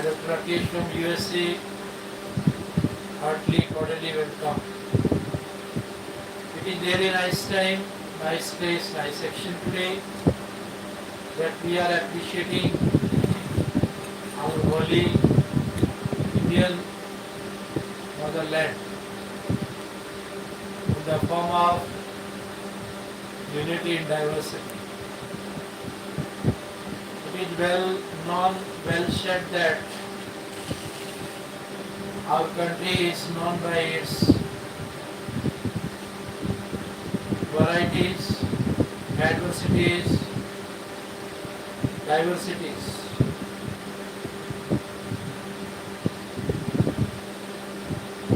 Dr. Rakesh from USA, heartily, cordially welcome. It is very nice time, nice place, nice section today that we are appreciating our holy Indian motherland in the form of unity in diversity. It is well known, well said that our country is known by its varieties, adversities, diversities.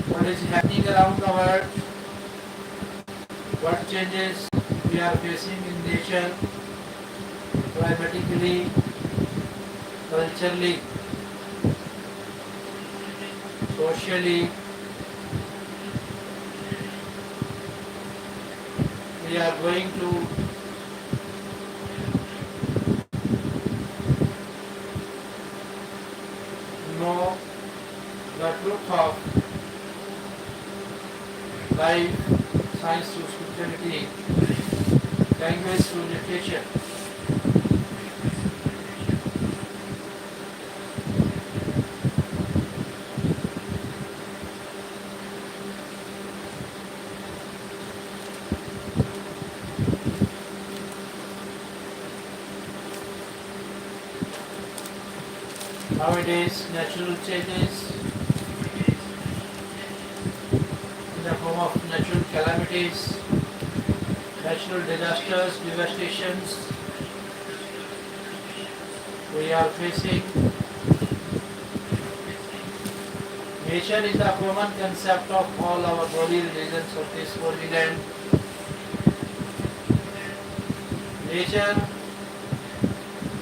What is happening around the world, what changes we are facing in nature, climatically, culturally, socially. We are going to know the truth of life, science to spirituality, language to literature. Nowadays, natural changes in the form of natural calamities, natural disasters, devastations we are facing. Nature is the common concept of all our holy religions of this holy land. Nature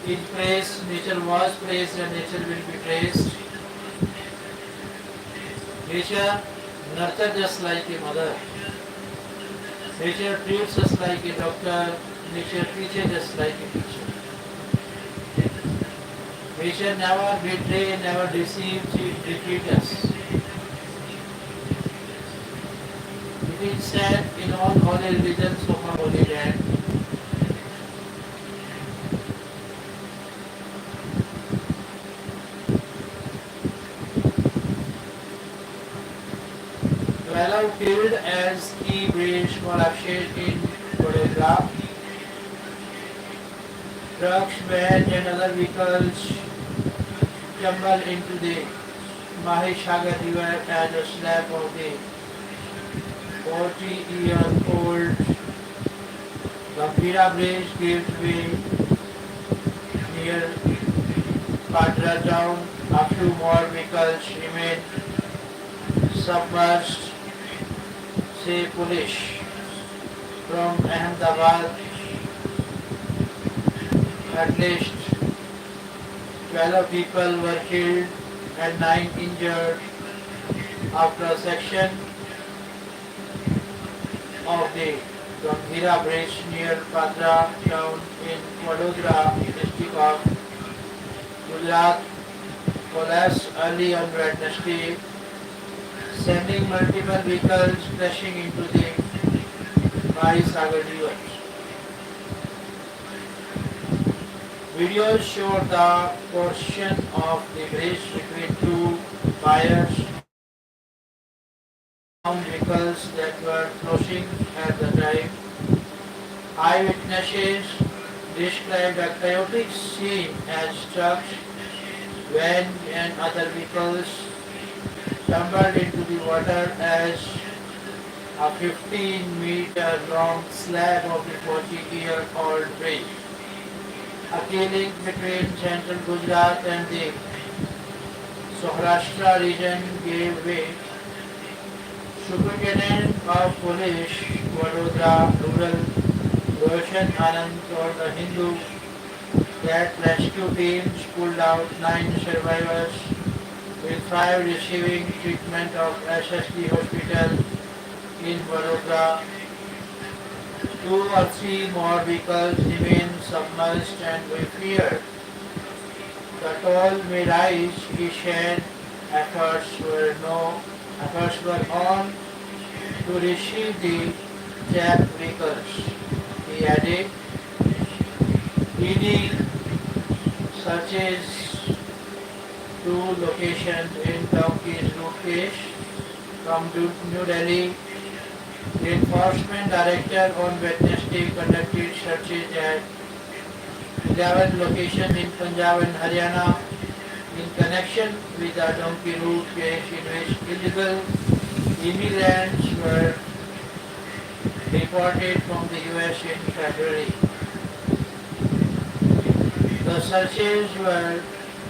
is praised, nature was praised, and nature will be praised. Nature nurtures us like a mother. Nature treats us like a doctor. Nature teaches us like a teacher. Nature never betrays, never deceives, it defeats us. It is said in all holy religions of our holy land, Valor killed as he bridge for Akshay in Vadodara. Trucks, vans and other vehicles tumbled into the Mahisagar river as a slab of the 40-year-old Gambhira bridge gave way near Padra town. A few more vehicles remain submerged. Say police from Ahmedabad, at least 12 people were killed and 9 injured after a section of the Gambhira bridge near Padra town in Vadodara district of Gujarat collapsed early on Wednesday, sending multiple vehicles crashing into the Mahisagar river. Videos show the portion of the bridge between two buyers vehicles that were crossing at the time. Eyewitnesses described a chaotic scene as trucks, vans and other vehicles tumbled into the water as a 15-meter long slab of the 40-year-old bridge. A link between central Gujarat and the Saurashtra region gave way. Superintendent of Police, Vadodara Rural, Roshan Anand told the Hindu that rescue teams pulled out 9 survivors, with 5 receiving treatment of SSD hospital in Vadodara. 2 or 3 more vehicles remain submerged and we fear The toll may rise, he said. Efforts were no efforts were on to receive the tapped vehicles. He added, ED searches two locations in Turkey's route case from New Delhi. The enforcement director on Wednesday conducted searches at 11 locations in Punjab and Haryana in connection with the donkey route case in which illegal immigrants were deported from the US in February. The searches were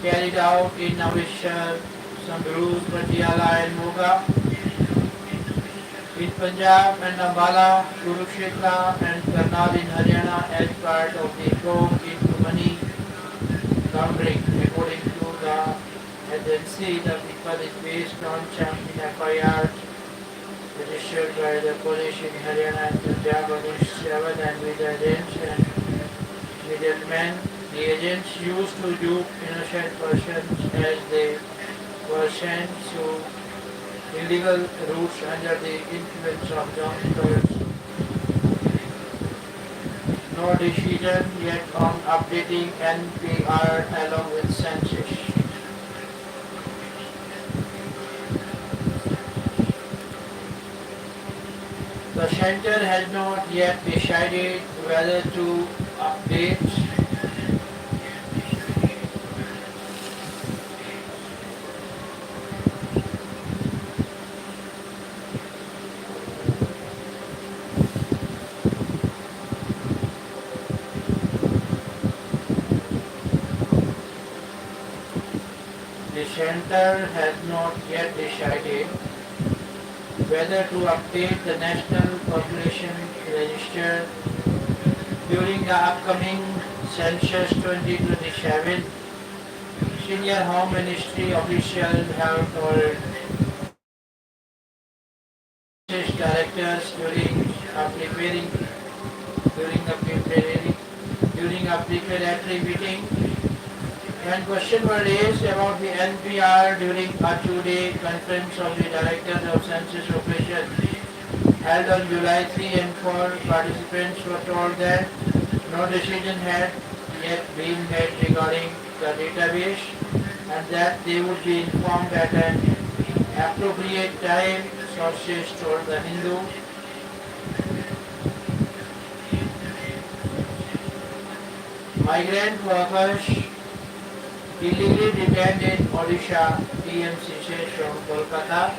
carried out in Amritsar, Sangrur, Patiala and Moga, in Punjab and Ambala, Kurukshetra and Karnal in Haryana as part of the probe into money laundering. According to the agency, the people is based on champion FIR registered by the police in Haryana and Punjab against 7 and with agents and middlemen. The agents used to dupe innocent persons as they were sent to illegal routes under the influence of drunkards. No decision yet on updating NPR along with census. The center has not yet decided whether to update The center has not yet decided whether to update the National Population Register during the upcoming Census 2027. Senior Home Ministry officials have told census directors during a preparatory meeting. When questions were raised about the NPR during a two-day conference of the Directors of Census Operations held on July 3 and 4, participants were told that no decision had yet been made regarding the database and that they would be informed at an appropriate time, sources told the Hindu. Migrant workers illegally detained in Odisha, TMC says from Kolkata.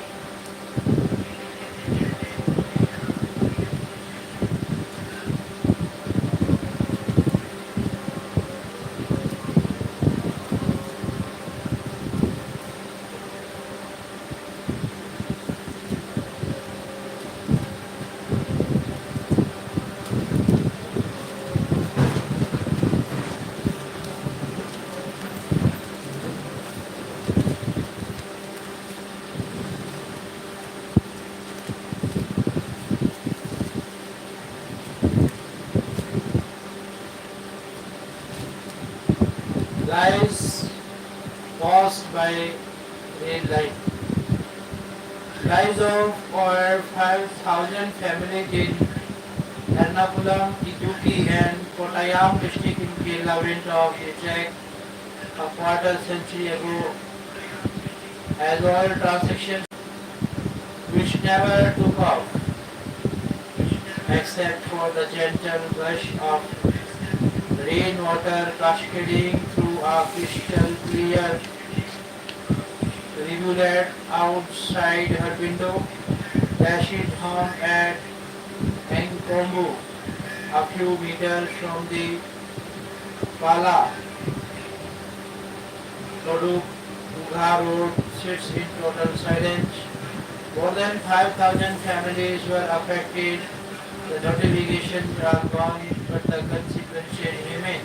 Lies caused by rail line. Lies of over 5,000 families in Ernakulam, Idukki and Kottayam district in Kerala went off the track a quarter century ago as oil transactions which never took off except for the gentle gush of rainwater cascading through a crystal clear rivulet outside her window. Dashed home at Enkombu, a few meters from the Pala Koduk Bugha road, sits in total silence. More than 5,000 families were affected. The notifications are gone, but the consequences remain.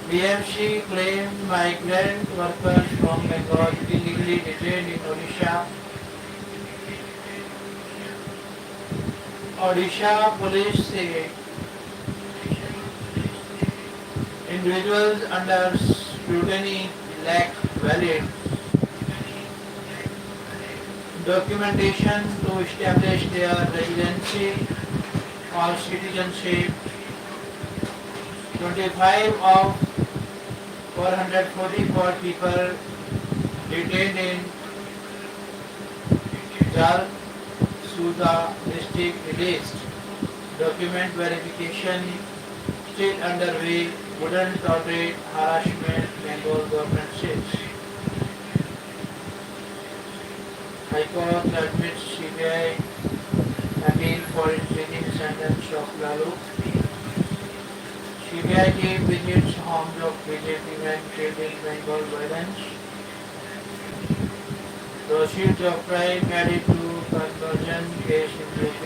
BMC claimed migrant workers from Bengal illegally detained in Odisha. Odisha police say individuals under scrutiny lack valid documentation to establish their residency or citizenship. 25 of 444 people detained in Jalsuda district released. Document verification still underway. Wouldn't tolerate harassment, Bengal government says. High Court admits CBI appeal for increasing sentence of Lalu. CBI team visits homes of BJP men killed in Bengal violence. Proceeds of crime added to conversion case in UP.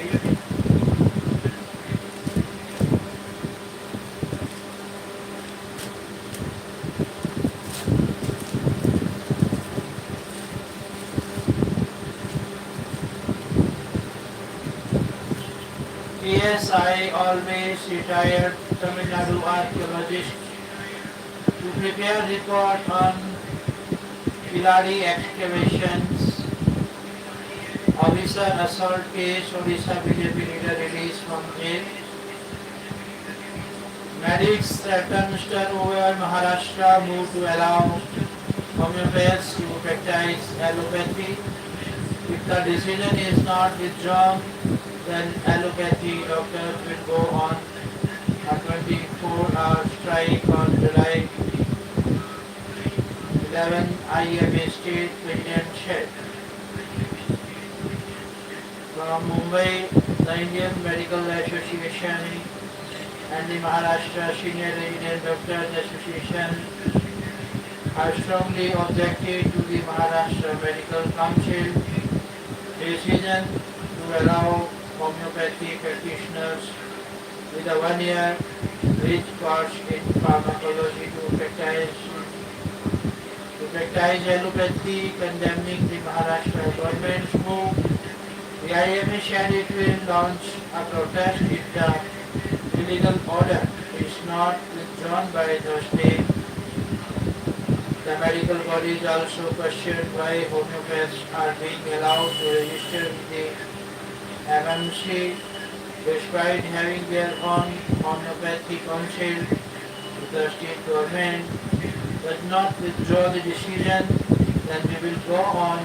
PSI always retired Tamil Nadu archaeologist to prepare report on Pilari excavations. Officer assault case, Odisha BJP leader released from jail. Medics threaten turn over Maharashtra move to allow homeopaths to practice allopathy. If the decision is not withdrawn, then allopathy doctors will go on a 24-hour strike on July 11, IMA State President said. From Mumbai, the Indian Medical Association and the Maharashtra Senior Resident Doctors Association have strongly objected to the Maharashtra Medical Council decision to allow homeopathy practitioners with a 1-year rich course in pharmacology to practice allopathy, condemning the Maharashtra government's move. The IMA said it will launch a protest if the illegal order is not withdrawn by the state. The medical bodies also questioned why homeopaths are being allowed to register with the MMC despite having their own homeopathy council. If the state government does not withdraw the decision, then we will go on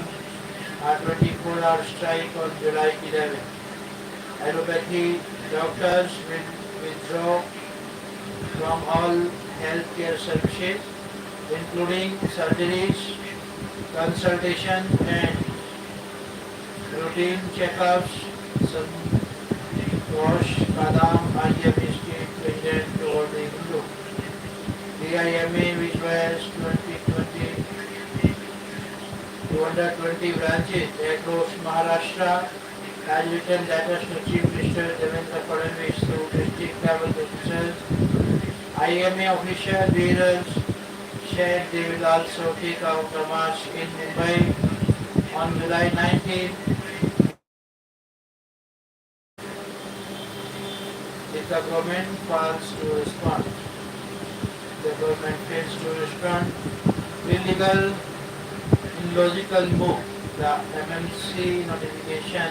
a 24-hour strike on July 11. Allopathy doctors will withdraw from all healthcare services, including surgeries, consultation and routine checkups. Santosh Kadam, IMA State President, told the Hindu. The IMA, which has 220 branches across Maharashtra, has written letters to Chief Minister Devendra Fadnavis through district level officials. IMA official leaders said they will also take out a march in Mumbai on July 19. If the government fails to respond, illegal, illogical move. The MMC notification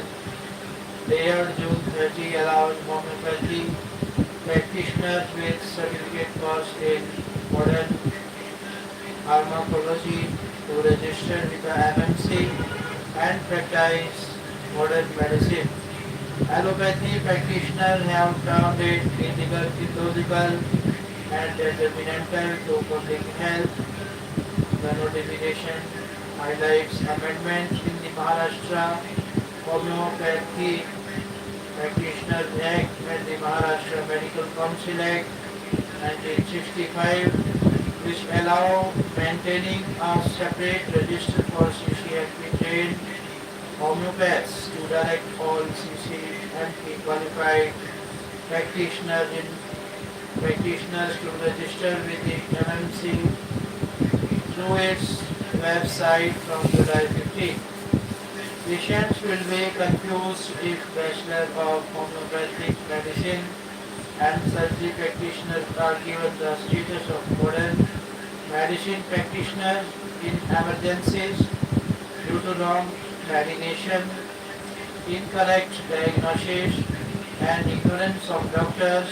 dated June 30 allows homeopathy practitioners with certificate course in modern pharmacology to register with the MMC and practice modern medicine. Allopathy practitioners have termed it illegal, illogical and detrimental to public health. The notification highlights amendments in the Maharashtra Homeopathy Practitioners Act and the Maharashtra Medical Council Act 1965, which allow maintaining a separate register for CCNP trained homeopaths to direct all CCNP qualified practitioners in practitioners to register with the MMC through its website from July 15. Patients will be confused if Bachelor of Homeopathic Medicine and surgery practitioners are given the status of modern medicine practitioners in emergencies due to wrong medication, incorrect diagnosis, and ignorance of doctors.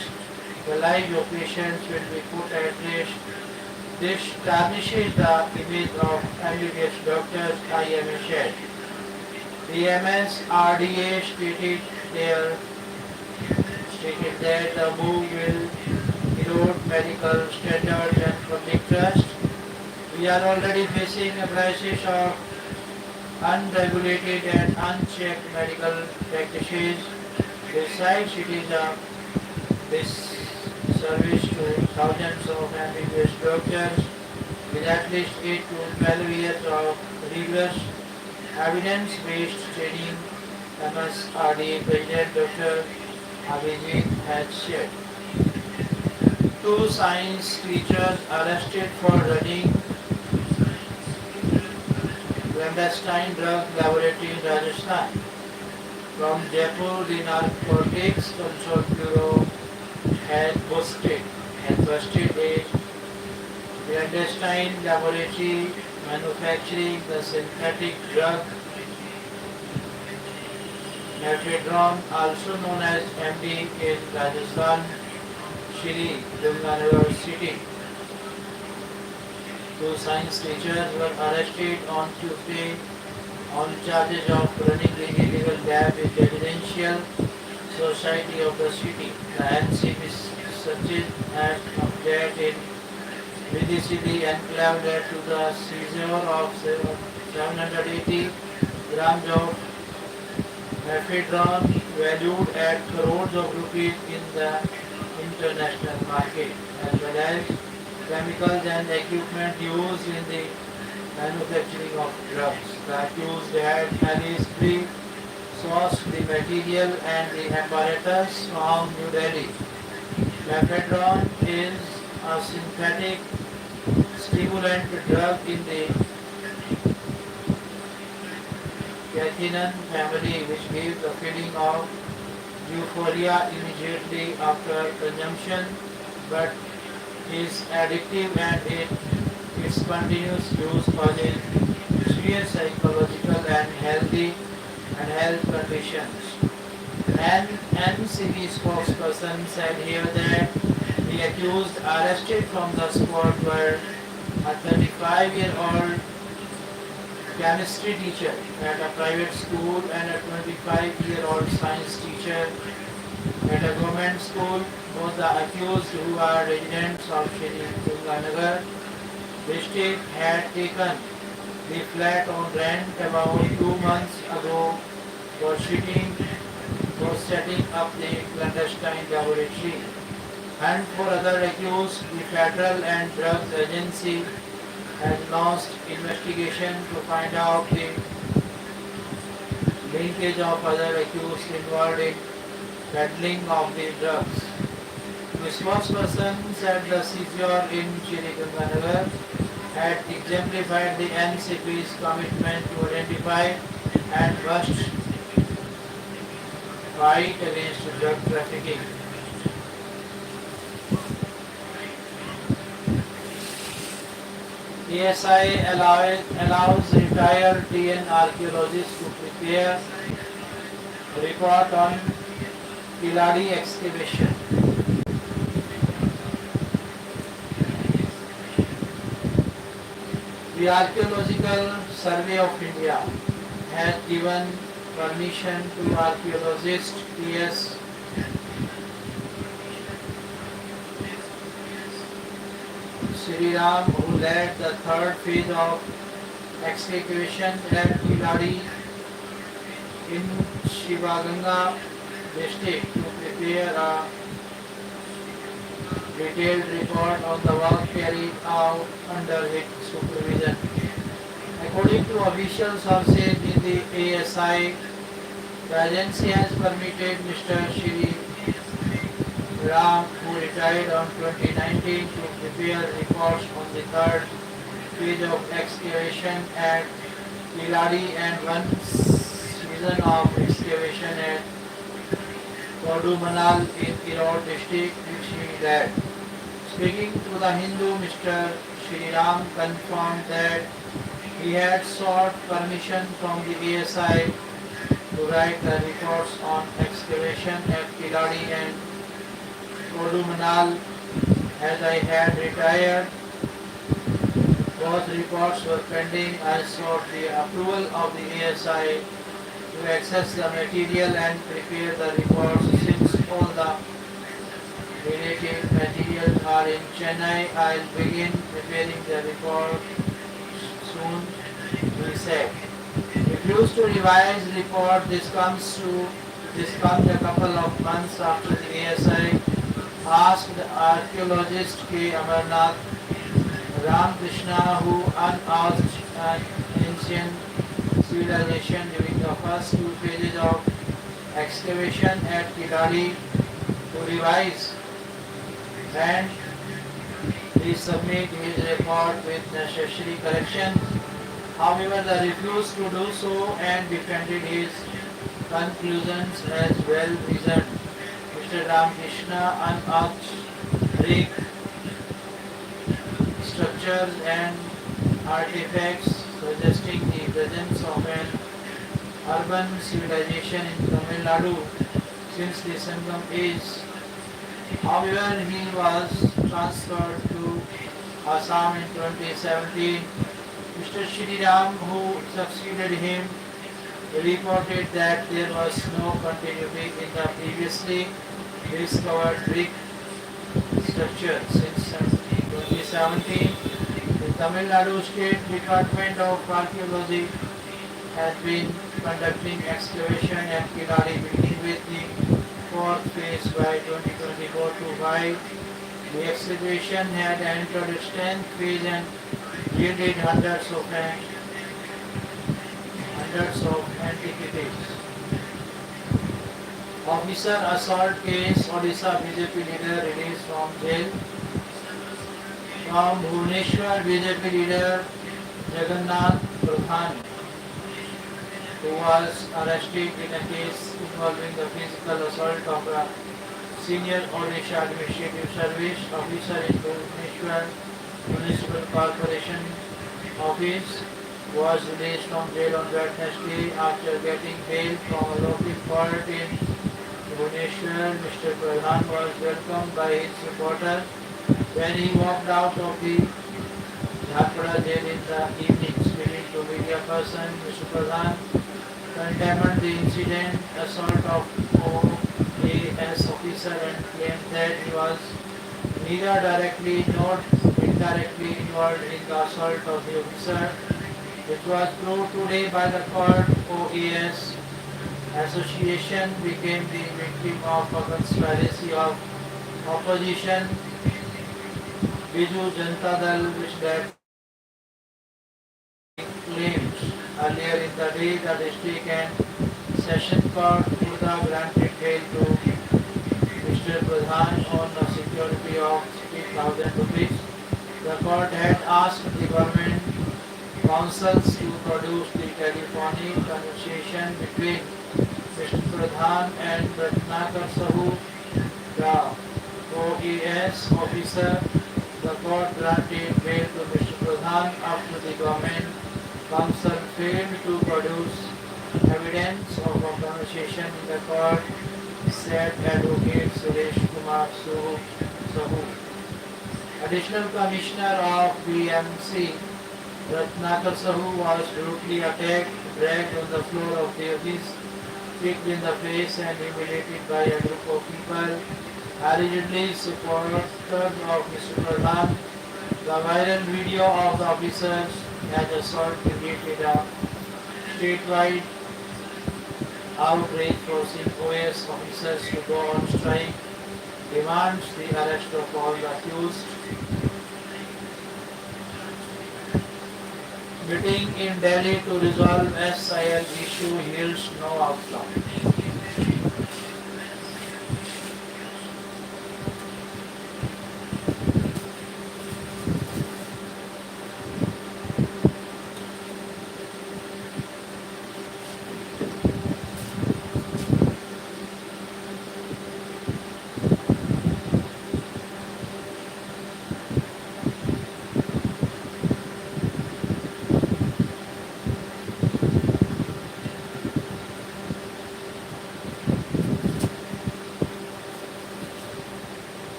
The lives of patients will be put at risk. This tarnishes the image of MBBS doctors, IMA said. The MSRDA stated that the move will erode medical standards and public trust. We are already facing a crisis of unregulated and unchecked medical practices. Besides, it is a disservice to thousands of MBBS doctors with at least 8 to 12 years of rigorous evidence-based training, MSRDA President Dr. Abhijit has said. Two science teachers arrested for running clandestine drug laboratory in Rajasthan. From Jaipur, the Narcotics Control Bureau had busted a clandestine laboratory manufacturing the synthetic drug Methadone, also known as MD, in Rajasthan, Shri Ganganagar city. Two science teachers were arrested on Tuesday on charges of running the illegal lab in the residential society of the city. The NCB searches and object in Vidicity enclave led to the seizure of 780 grams of methadone valued at crores of rupees in the international market, as well as chemicals and equipment used in the manufacturing of drugs. The accused had illicitly sourced the material and the apparatus from New Delhi. Methadone is a synthetic stimulant drug in the catechin family, which gives a feeling of euphoria immediately after consumption, but is addictive and its continuous use causes serious psychological and health conditions. An NCB spokesperson said here that the accused arrested from the spot were a 35-year-old chemistry teacher at a private school and a 25-year-old science teacher at a government school. Both the accused, who are residents of Shri Ganganagar district, had taken the flat on rent about 2 months ago for setting up the clandestine laboratory. And for other accused, the Federal and Drugs Agency has launched investigation to find out the linkage of other accused involved in peddling of the drugs. The spokesperson said the seizure in Shri Ganganagar had exemplified the NCP's commitment to identify and bust fight against drug trafficking. ASI allows retired TN archaeologists to prepare a report on Kiladi excavation. The Archaeological Survey of India has given permission to archaeologist T.S. Sriram, who led the third phase of excavation at Kiladi in Shivaganga district, to prepare a detailed report on the work carried out under his supervision. According to official sources in the ASI, the agency has permitted Mr. Shri Ram, who retired on 2019 to prepare reports on the third phase of excavation at Kiladi and one season of excavation at Kodumanal in Erode district, which he led. Speaking to the Hindu, Mr. Shri Ram confirmed that he had sought permission from the ASI to write the reports on excavation at Kiladi and Kodumanal. As I had retired, both reports were pending. I sought the approval of the ASI to access the material and prepare the reports. Since all the related materials are in Chennai, I'll begin preparing the report soon, he said. Refused to revise report. This comes a couple of months after the ASI asked archaeologist K. Amarnath Ramakrishna, who unearthed an ancient civilization during the first two phases of excavation at Kiladi, to revise and resubmit his report with necessary corrections. However, the refused to do so and defended his conclusions as well reasoned. Mr. Ramakrishna unearthed Greek structures and artifacts suggesting the presence of an urban civilization in Tamil Nadu since the Sangam age. However, he was transferred to Assam in 2017. Mr. Shri Ram, who succeeded him, reported that there was no continuity in the previously discovered Greek structure. Since 2017, the Tamil Nadu State Department of Archaeology has been conducting excavation at Kiladi, beginning with the fourth phase by 2024 to 5. The excavation had entered its 10th phase and yielded hundreds of antiquities. Officer assault case. Odisha BJP leader released from jail. From Bhubaneswar, BJP leader Jagannath Pradhan, who was arrested in a case involving the physical assault of a senior Odisha Administrative Service officer in Bhubaneswar Municipal Corporation office, was released from jail on Wednesday after getting bail from a local court in Bhubaneswar. Mr. Pradhan was welcomed by his supporters when he walked out of the Jharpada jail in the evening. Speaking to media person, Mr. Pradhan condemned the incident, assault of OAS officer, and claimed that he was neither directly nor indirectly involved in the assault of the officer. It was proved today by the court. OAS association became the victim of a conspiracy of opposition Biju Janata Dal, which that claims. Earlier in the day, the district and session court Khurda granted bail to Mr. Pradhan on a security of 3,000 rupees. The court had asked the government councils to produce the telephonic conversation between Mr. Pradhan and Ratnakar Sahu, the OAS officer. The court granted bail to Mr. Pradhan after the government council failed to produce evidence of a conversation in the court, said Advocate Suresh Kumar Sahu. Additional Commissioner of BMC Ratnakar Sahu was brutally attacked, dragged on the floor of the office, kicked in the face and humiliated by a group of people allegedly supporters of Mr. Pradhan. The viral video of the officers as assault created a statewide outrage, forcing OAS officers to go on strike, demands the arrest of all the accused. Meeting in Delhi to resolve SIL issue yields no outcome.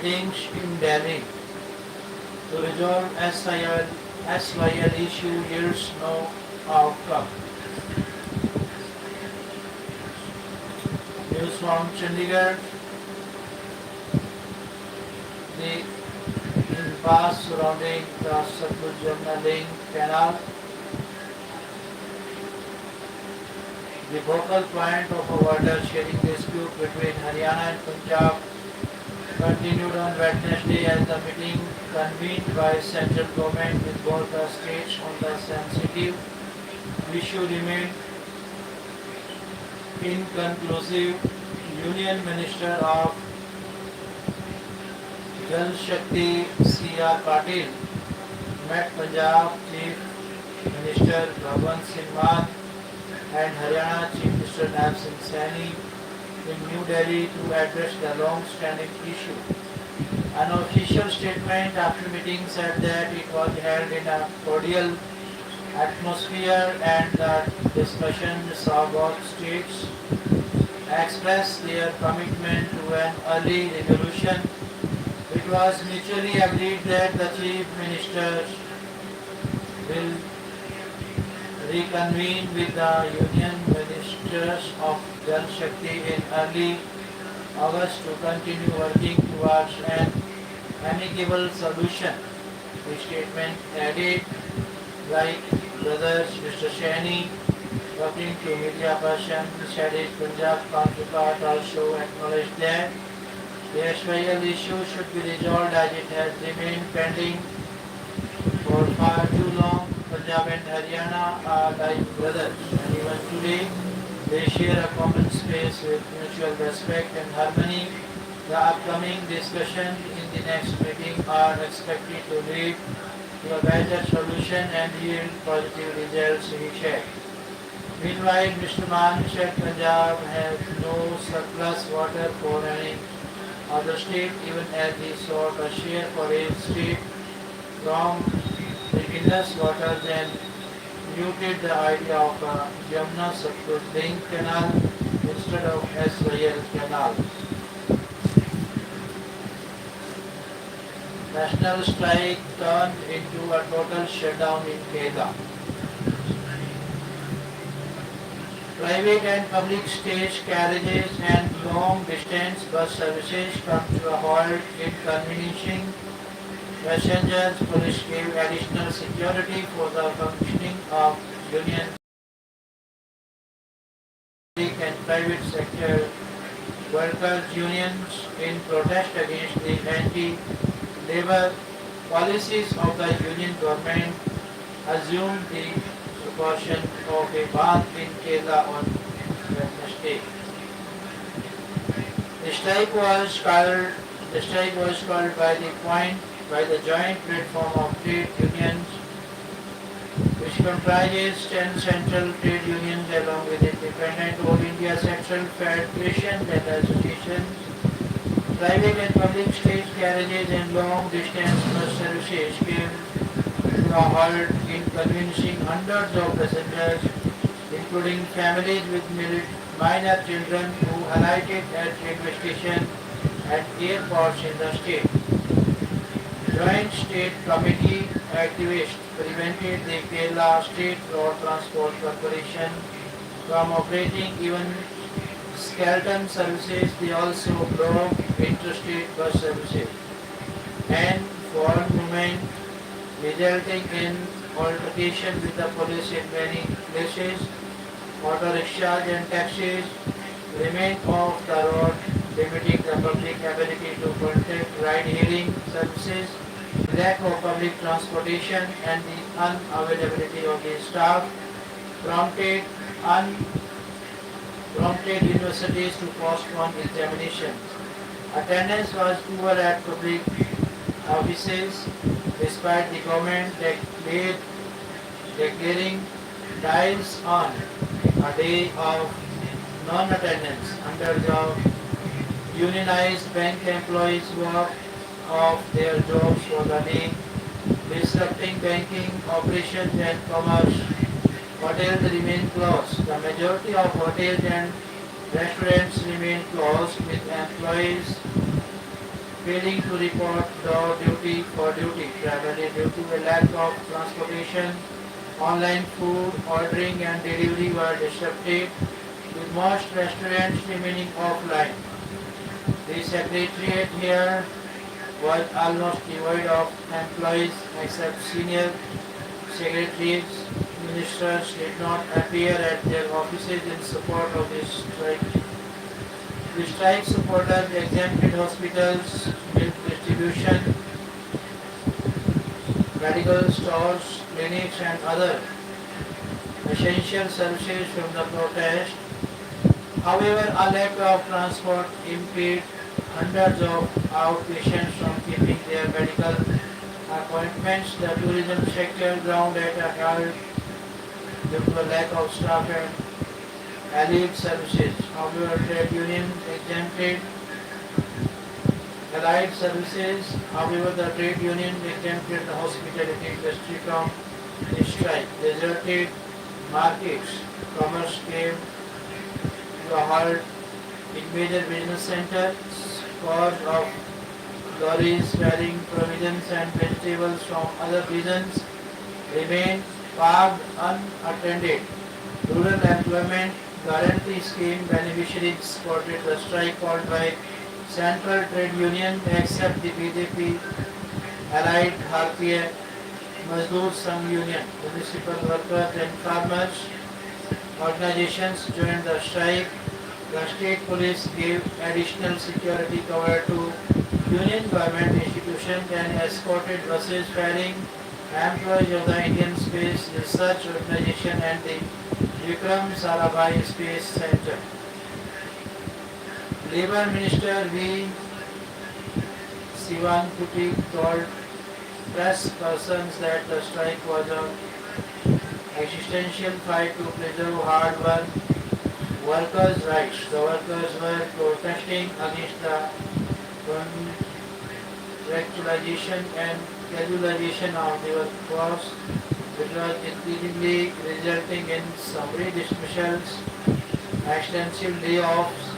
meetings in Delhi to resolve SYL issue yields no outcome. News from Chandigarh. The impasse surrounding the Satluj-Jamna link canal. The focal point of a water sharing dispute between Haryana and Punjab continued on Wednesday as the meeting convened by central government with both the states on the sensitive issue remained inconclusive. Union Minister of Jal Shakti C.R. Patil met Punjab Chief Minister Bhagwant Singh Mann and Haryana Chief Minister Naib Singh Saini in New Delhi to address the long-standing issue. An official statement after meeting said that it was held in a cordial atmosphere and the discussion saw both states express their commitment to an early resolution. It was mutually agreed that the Chief Ministers will reconvene with the Union Ministers of Jal Shakti in early August to continue working towards an amicable solution. The statement added, like brothers Mr. Saini, talking to media person, said his Punjab counterpart also acknowledged that the SYL issue should be resolved as it has remained pending for far too long. Punjab and Haryana are like brothers, and even today they share a common space with mutual respect and harmony. The upcoming discussions in the next meeting are expected to lead to a better solution and yield positive results, he said. Meanwhile, Mr. Mann said Punjab has no surplus water for any other state, even as he sought a share for his state from the Indus waters and muted the idea of a Jamna Satluj link canal instead of SYL canal. National strike turned into a total shutdown in Kerala. Private and public stage carriages and long-distance bus services come to a halt, inconveniencing passengers. Police gave additional security for the functioning of union and private sector workers' unions in protest against the anti-labor policies of the union government. Assumed the proportion of a ban in Kerala on Wednesday. The strike was called by the joint platform of trade unions, which comprises 10 central trade unions along with independent All India sectional federations and associations. Private and public stage carriages and long distance bus services came to a halt, inconveniencing hundreds of passengers, including families with minor children who alighted at railway stations and airports in the state. Joint State Committee activists prevented the Kerala State Road Transport Corporation from operating even skeleton services. They also blocked interstate bus services and foreign movement, resulting in altercation with the police in many places. Auto rickshaws and taxis remain off the road, limiting the public ability to contact ride-hailing services. Lack of public transportation and the unavailability of the staff prompted universities to postpone examinations. Attendance was poor at public offices, despite the government declaring days on a day of non-attendance. Under the unionized bank employees worked off their jobs for the day, disrupting banking operations and commerce. Hotels remain closed. The majority of hotels and restaurants remain closed, with employees failing to report duty for duty, primarily due to a lack of transportation. Online food ordering and delivery were disrupted, with most restaurants remaining offline. The secretariat here was almost devoid of employees except senior secretaries. Ministers did not appear at their offices in support of this strike. The strike supporters exempted hospitals, milk distribution, medical stores, clinics and other essential services from the protest. However, a lack of transport impeded hundreds of outpatients from keeping their medical appointments. The tourism sector ground at a halt due to a lack of staff and allied services. However, trade unions exempted allied services. However, the trade union exempted the hospitality industry from the strike. Deserted markets, commerce came to a halt in major business centers cause of lorries carrying provisions and vegetables from other regions remain parked unattended. Rural Employment Guarantee Scheme beneficiaries supported the strike called by Central Trade Union except the BJP allied Bharatiya Mazdoor Sangh Union. Municipal workers and farmers organizations joined the strike. The state police gave additional security cover to union government institutions and escorted buses ferrying employees of the Indian Space Research Organization and the Vikram Sarabhai Space Center. Labour Minister V. Sivanputi told press persons that the strike was an existential fight to preserve hard-won workers' rights. The workers were protesting against the contractualization and casualization of the workforce, which was increasingly resulting in summary dismissals, extensive layoffs,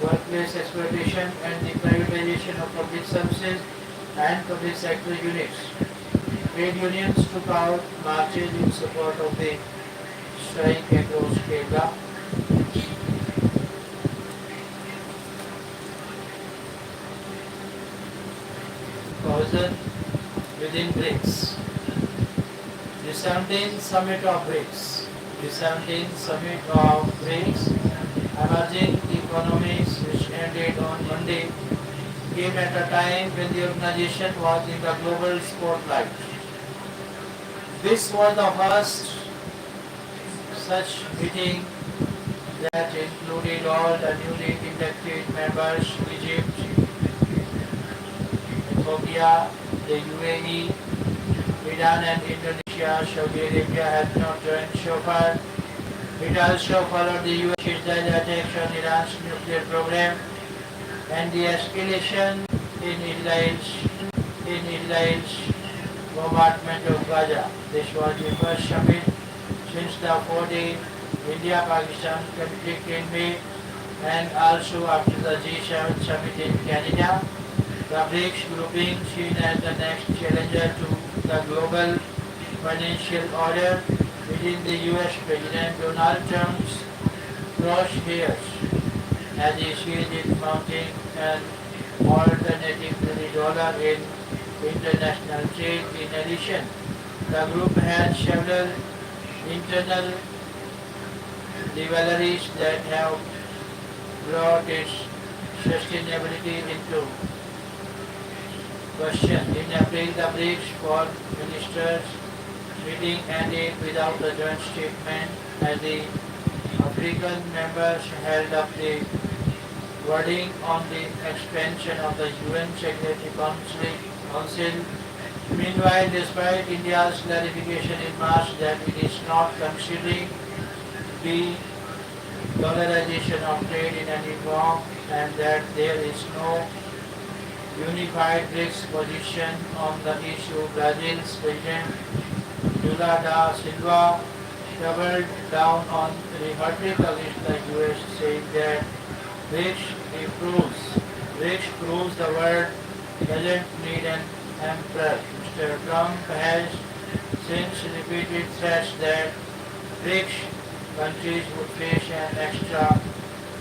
workplace exploitation, and the privatization of public services and public sector units. Trade unions took out marches in support of the strike across Kerala. Caution within BRICS. The 17th Summit of BRICS. The 17th Summit of BRICS, emerging economies, which ended on Monday, came at a time when the organization was in the global spotlight. This was the first such meeting that included all the newly inducted members: Egypt, Ethiopia, the UAE, Iran and Indonesia. Saudi Arabia had not joined so far. It also followed the US Israel attacks on Iran's nuclear program and the escalation in Israel's bombardment of Gaza. This was the first summit since the 4-day India-Pakistan conflict in May, and also after the G7 summit in Canada. The BRICS grouping, seen as the next challenger to the global financial order within the US President Donald Trump's crosshairs, as he sees it mounting an alternative to the dollar in international trade. In addition, the group has several internal rivalries that have brought its sustainability into question. In April, the BRICS foreign ministers meeting ended without a joint statement as the African members held up the wording on the expansion of the UN Security Council. Meanwhile, despite India's clarification in March that it is not considering the dollarization of trade in any form and that there is no unified BRICS position on the issue, Brazil's President Lula da Silva doubled down on rhetoric against the US, saying that BRICS improves BRICS proves the world doesn't need an emperor. Mr. Trump has since repeated threats that BRICS countries would face an extra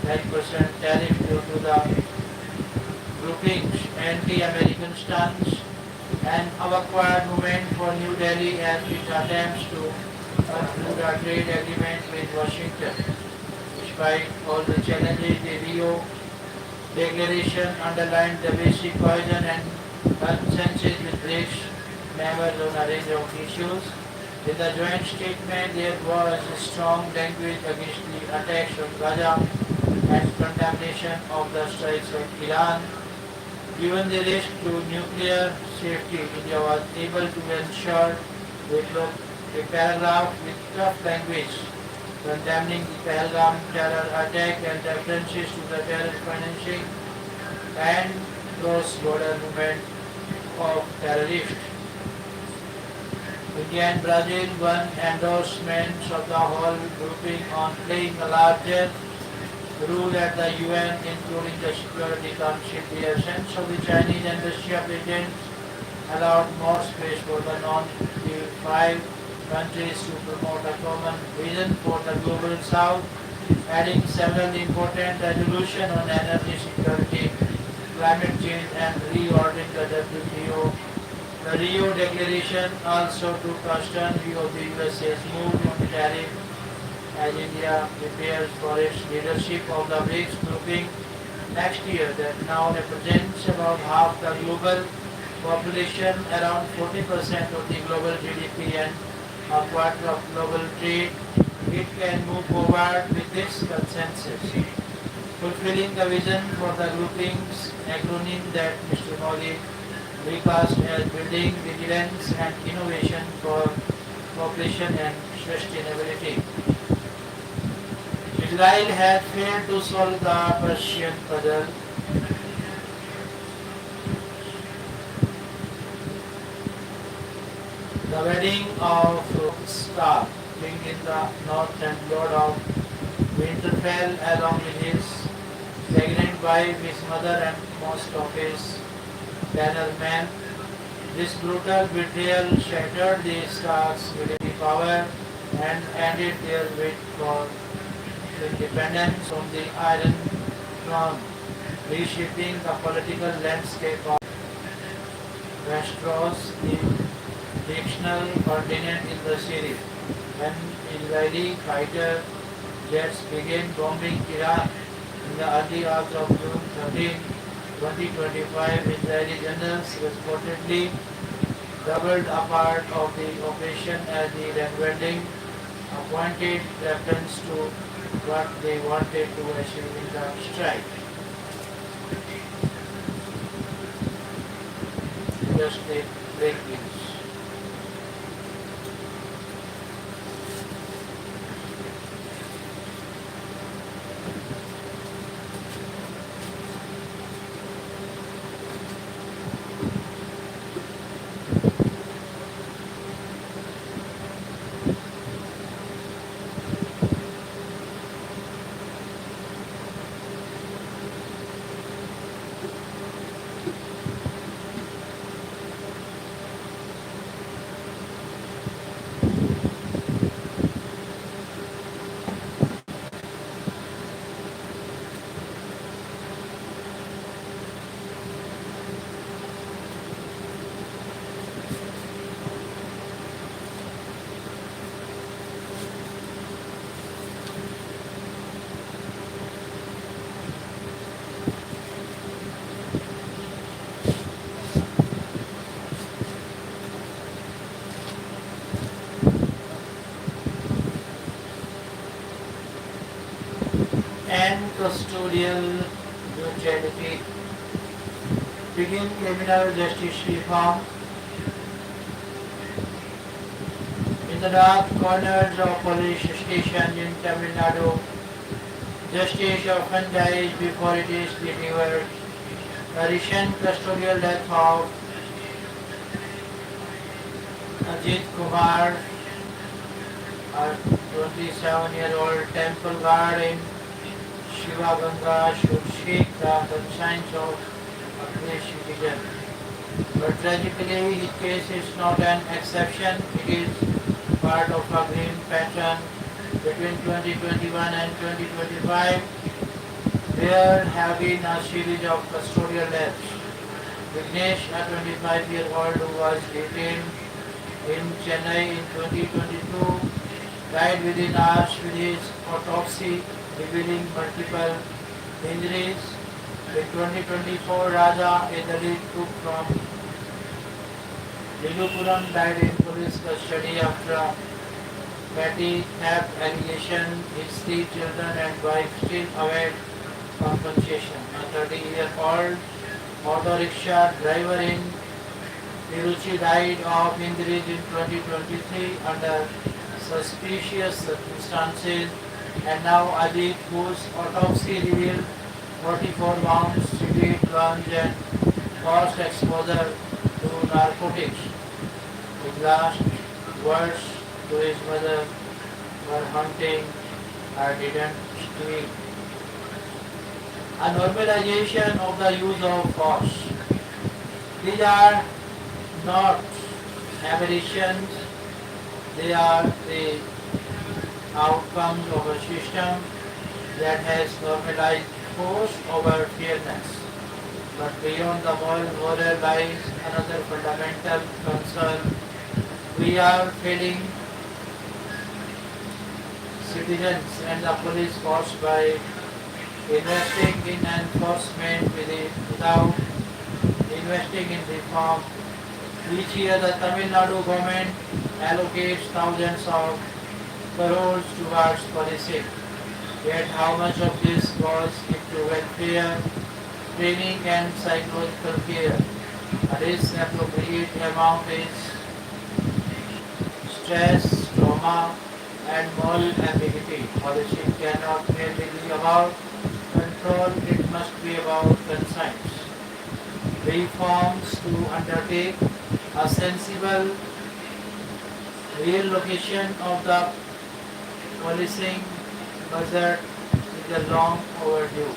10% tariff due to the grouping's anti-American stance and awkward movement for New Delhi as it attempts to conclude a trade agreement with Washington. Despite all the challenges, the Rio Declaration underlined the basic cohesion and consensus with BRICS members on a range of issues. In the joint statement, there was strong language against the attacks on Gaza and condemnation of the strikes on Iran. Given the risk to nuclear safety, India was able to ensure a paragraph with tough language condemning the Pahalgam terror attack and references to the terror financing and cross-border movement of terrorists. India and Brazil won endorsements of the whole grouping on playing a larger rule at the UN, including the Security Council. The absence of the Chinese and Russia presidents allowed more space for the non-G5 countries to promote a common vision for the global south, adding several important resolutions on energy security, climate change and reordering the WTO. The Rio Declaration also took a stern view of the USA's move on tariff as India prepares for its leadership of the BRICS grouping next year that now represents about half the global population, around 40% of the global GDP and a quarter of global trade. It can move forward with this consensus, fulfilling the vision for the grouping's acronym that Mr. Modi recast as building vigilance and innovation for cooperation and sustainability. Israel had failed to solve the Persian puzzle. The wedding of Star, king in the north and lord of Winterfell, along with his pregnant wife, his mother and most of his bannermen. This brutal betrayal shattered the Starks' military power and ended their bid for independence from the Iron Throne, reshaping the political landscape of Westeros, the fictional continent in the series. When Israeli fighter jets began bombing Iraq in the early hours of June 13, 2025, Israeli generals reportedly doubled a part of the operation as the Renwending appointed reference to what they wanted to achieve in the strike. Just take break this. And custodial neutrality. Begin criminal justice reform. In the dark corners of police stations in Tamil Nadu, justice often dies before it is delivered. The recent custodial death of Ajit Kumar, a 27-year-old temple guard in Shiva Ganga, should shake the conscience of a British citizen. But tragically, his case is not an exception. It is part of a green pattern between 2021 and 2025. There have been a series of custodial deaths. Vignesh, a 25-year-old who was detained in Chennai in 2022, died within hours with his autopsy revealing multiple injuries. In 2024, Raja, a Dalit cook from Vilupuram, died in police custody after a petty theft allegation. His three children and wife still await compensation. A 30-year-old auto rickshaw driver in Tiruchi died of injuries in 2023 under suspicious circumstances, and now Ajit, whose autopsy revealed 44 wounds, severe burns and forced exposure to narcotics. His last words to his mother were haunting. I didn't speak. A normalization of the use of force. These are not aberrations, they are the outcomes of a system that has normalized force over fairness. But beyond the moral lies another fundamental concern. We are failing citizens and the police force by investing in enforcement without investing in reform. Each year the Tamil Nadu government allocates thousands of crores towards policing. Yet how much of this goes into welfare, training and psychological care? A disappropriate amount is stress, trauma and moral ambiguity. Policing cannot merely be about control, it must be about conscience. Reforms to undertake a sensible relocation of the policing budget is long overdue.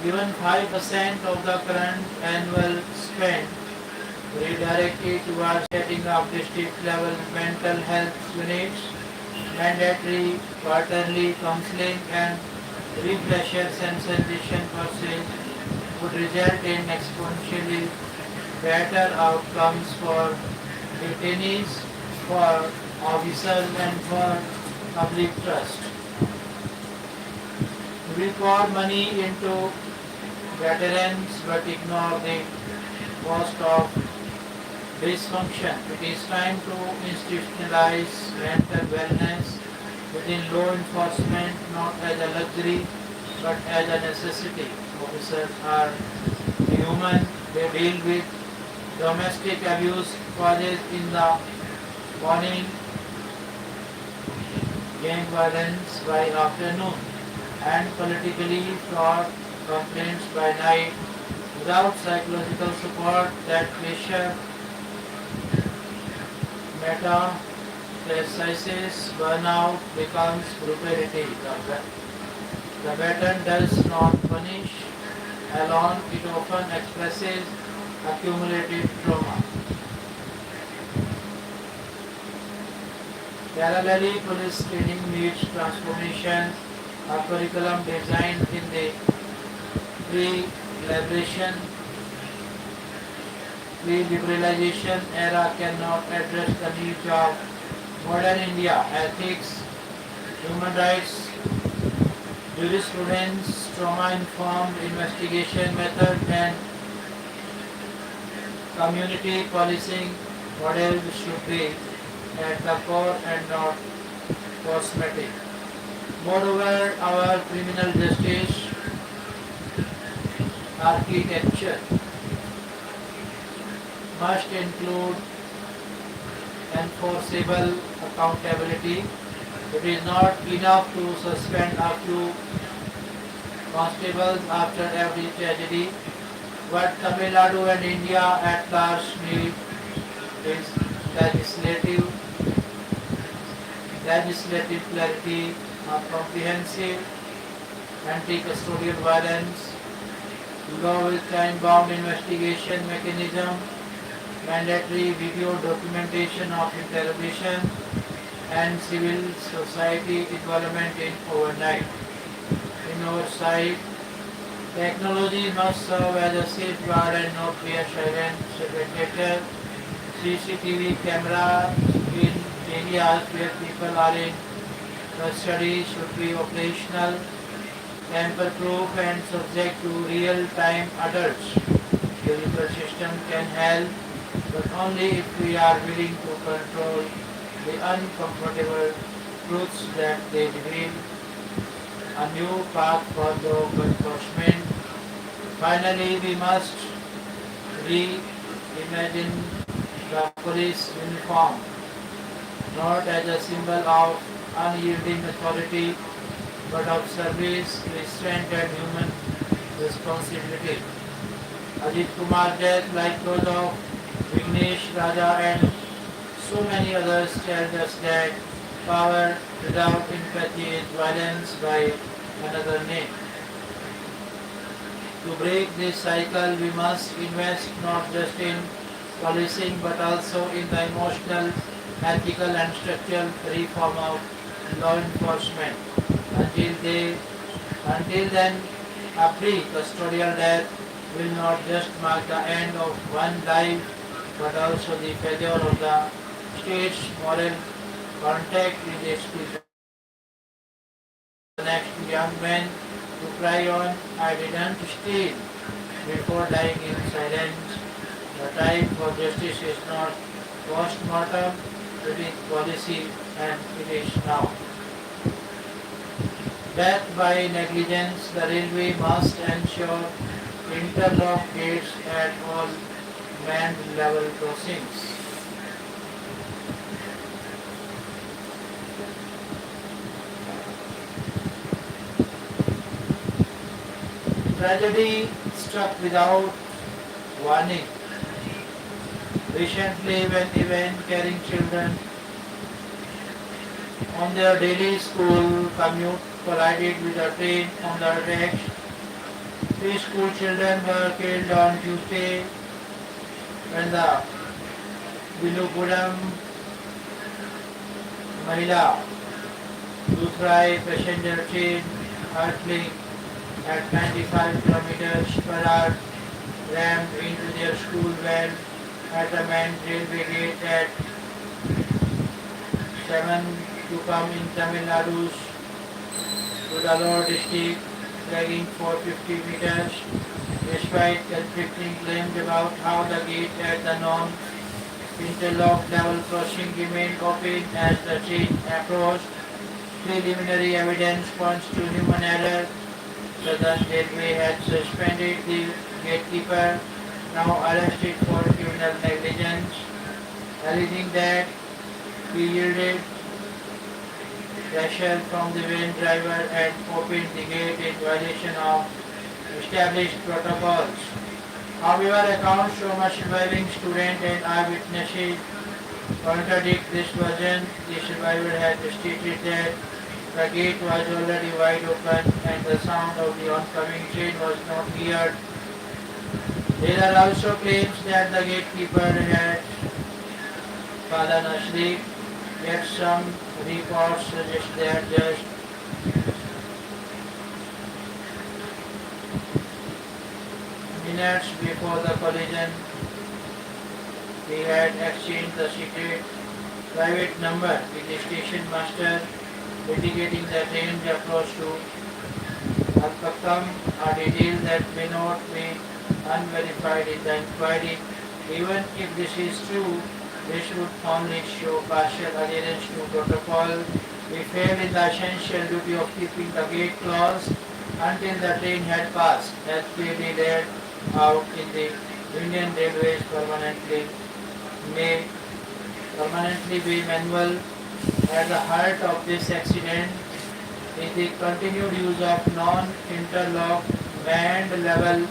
Even 5% of the current annual spend redirected towards setting up district level mental health units, mandatory quarterly counseling and refresher sensitization courses would result in exponentially better outcomes for detainees, for officers and for public trust. We pour money into veterans but ignore the cost of dysfunction. It is time to institutionalize mental wellness within law enforcement not as a luxury but as a necessity. Officers are human. They deal with domestic abuse causes in the morning, gang violence by afternoon, and politically flawed complaints by night. Without psychological support, that pressure metastasizes, burnout becomes brutality. The baton does not punish alone, it often expresses accumulated trauma. Parallelly, police training needs transformation. A curriculum designed in the pre-liberation, pre-liberalization era cannot address the needs of modern India. Ethics, human rights, jurisprudence, trauma-informed investigation method and community policing models should be at the core and not cosmetic. Moreover, our criminal justice architecture must include enforceable accountability. It is not enough to suspend a few constables after every tragedy. What Tamil Nadu and India at large need is legislative clarity, a comprehensive anti-custodial violence Law with time-bound investigation mechanism, mandatory video documentation of interrogation, and civil society involvement in overnight. In oversight, technology must serve as a safeguard and not be a silent spectator. CCTV cameras in areas where people are in custody should be operational, tamper-proof and subject to real-time alerts. Digital system can help, but only if we are willing to control the uncomfortable truths that they reveal. A new path for law enforcement. Finally, we must reimagine the police uniform, not as a symbol of unyielding authority, but of service, restraint and human responsibility. Ajit Kumar's death, like those of Vignesh Raja and so many others, tells us that power without empathy is violence by another name. To break this cycle, we must invest not just in policing but also in the emotional, ethical and structural reform of law enforcement. Until, they, until then, a pre-custodial death will not just mark the end of one life but also the failure of the state's moral contact with its people. The next young man to cry on, I didn't steal, before dying in silence. The time for justice is not post-mortem, it is policy and it is now. Death by negligence, the railway must ensure interlock gates at all manned level crossings. Tragedy struck without warning. Recently, when a van carrying children on their daily school commute collided with a train on the tracks, three school children were killed on Tuesday when the Viluppuram Mahila Duthrai passenger train hurtling at 95 kilometers per hour rammed into their school van at the main railway gate at 7 to come in Tamil Nadu's Kudalur district, dragging for 50 meters, despite conflicting claims about how the gate at the non-interlocked level crossing remained open as the train approached. Preliminary evidence points to human error. Southern Railway had suspended the gatekeeper, now arrested for criminal negligence, alleging that he yielded pressure from the van driver and opened the gate in violation of established protocols. However, accounts from a surviving student and eyewitnesses contradict this version. The survivor had stated that the gate was already wide open and the sound of the oncoming train was not heard. There are also claims that the gatekeeper had fallen asleep, yet some reports suggest that just minutes before the collision, he had exchanged the secret private number with the station master, indicating the train's approach to Al-Pakam, a detail that may not be unverified in the inquiry. Even if this is true, this would only show partial adherence to protocol. We failed in the essential duty of keeping the gate closed until the train had passed, as clearly laid out in the Indian Railways may permanently be manual. At the heart of this accident is the continued use of non-interlocked manned level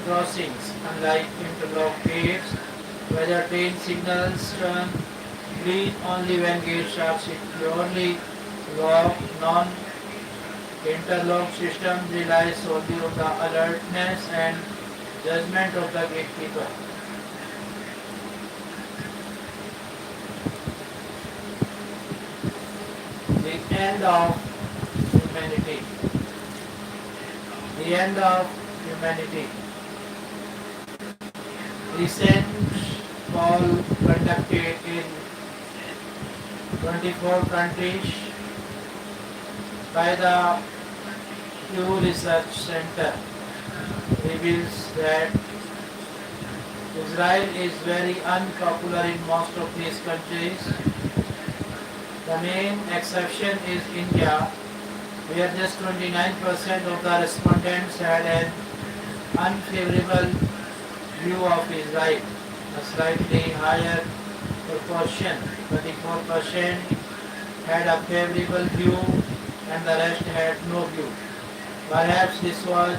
crossings. Unlike interlocked gates, where the train signals turn green only when gates are securely locked, Interlocked system relies solely on the alertness and judgment of the gatekeeper. The end of humanity. The end of humanity. Recent poll conducted in 24 countries by the Pew Research Center reveals that Israel is very unpopular in most of these countries. The main exception is India, where just 29% of the respondents had an unfavorable view of Israel. A slightly higher proportion, 24%, had a favorable view and the rest had no view. Perhaps this was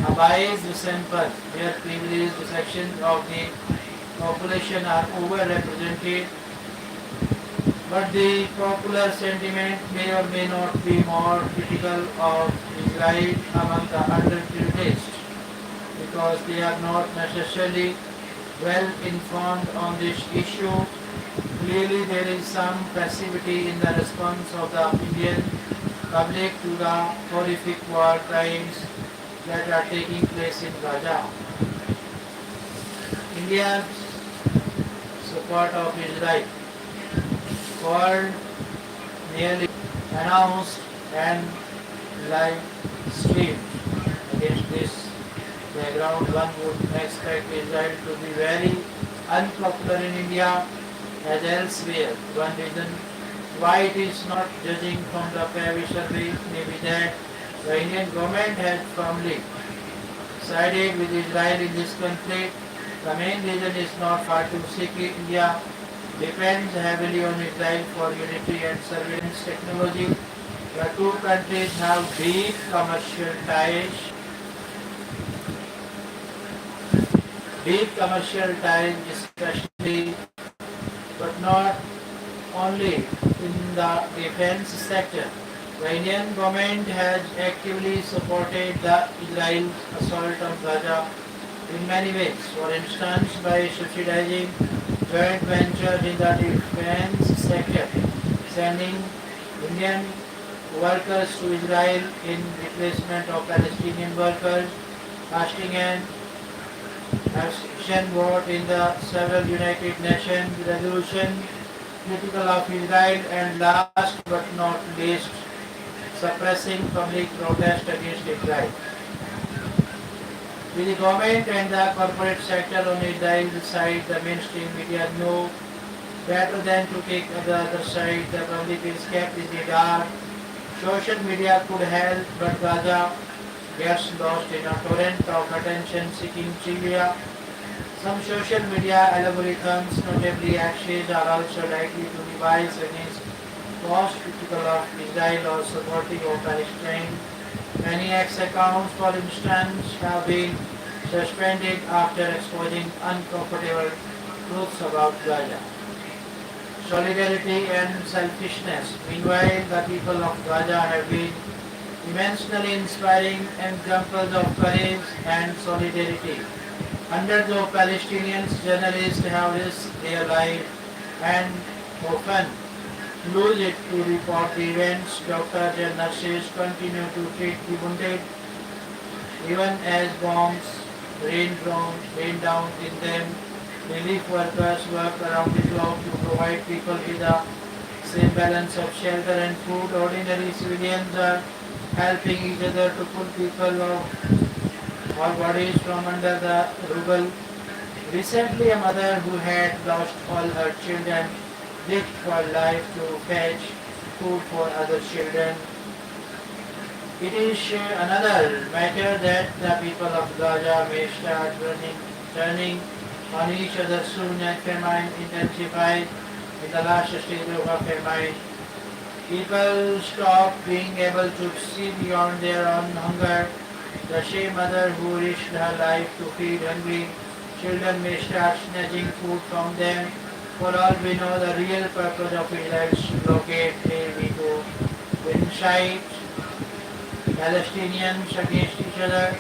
a biased sample where privileged sections of the population are overrepresented, but the popular sentiment may or may not be more critical of Israel among the underprivileged because they are not necessarily well informed on this issue. Clearly there is some passivity in the response of the Indian public to the horrific war crimes that are taking place in Gaza. India's support of Israel called, nearly announced and live streamed. Against this background, one would expect Israel to be very unpopular in India as elsewhere. One reason why it is not, judging from the private survey, may be that the Indian government has firmly sided with Israel in this conflict. The main reason is not far too seek. India depends heavily on Israel for military and surveillance technology. The two countries have deep commercial ties, especially but not only in the defense sector. The Indian government has actively supported the Israel's assault on Gaza in many ways. For instance, by subsidizing joint ventures in the defense sector, sending Indian workers to Israel in replacement of Palestinian workers, casting an abstention vote in the several United Nations resolutions critical of Israel, and last but not least, suppressing public protest against Israel. With the government and the corporate sector on Israel's side, the mainstream media know better than to take the other side. The public is kept in the dark. Social media could help, but Gaza gets lost in a torrent of attention-seeking trivia. Some social media algorithms, notably Axis, are also likely to be biased against those critical of Israel or supporting of Palestine. Many X accounts, for instance, have been suspended after exposing uncomfortable truths about Gaza. Solidarity and selfishness. Meanwhile, the people of Gaza have been immensely inspiring examples of courage and solidarity. Hundreds of Palestinian journalists have risked their lives and often lose it to report the events. Doctors and nurses continue to treat the wounded even as bombs rain down in them. Relief workers work around the clock to provide people with the same balance of shelter and food. Ordinary civilians are helping each other to pull people or bodies from under the rubble. Recently, a mother who had lost all her children risked for life to fetch food for other children. It is another matter that the people of Gaza may start turning on each other soon as famine intensifies. In the last stage of a famine, people stop being able to see beyond their own hunger. The same mother who risked her life to feed hungry children may start snatching food from them. For all we know, the real purpose of Israel's blockade may be to incite Palestinians against each other.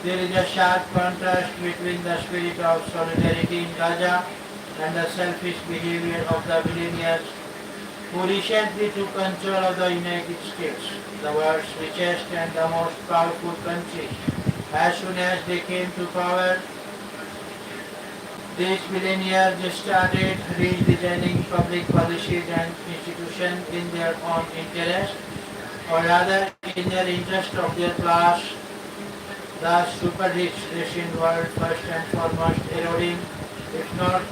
There is a sharp contrast between the spirit of solidarity in Gaza and the selfish behavior of the billionaires who recently took control of the United States, the world's richest and the most powerful country. As soon as they came to power, these billionaires started redesigning public policies and institutions in their own interest, or rather in the interest of their class, the super-rich Russian world first and foremost eroding, if not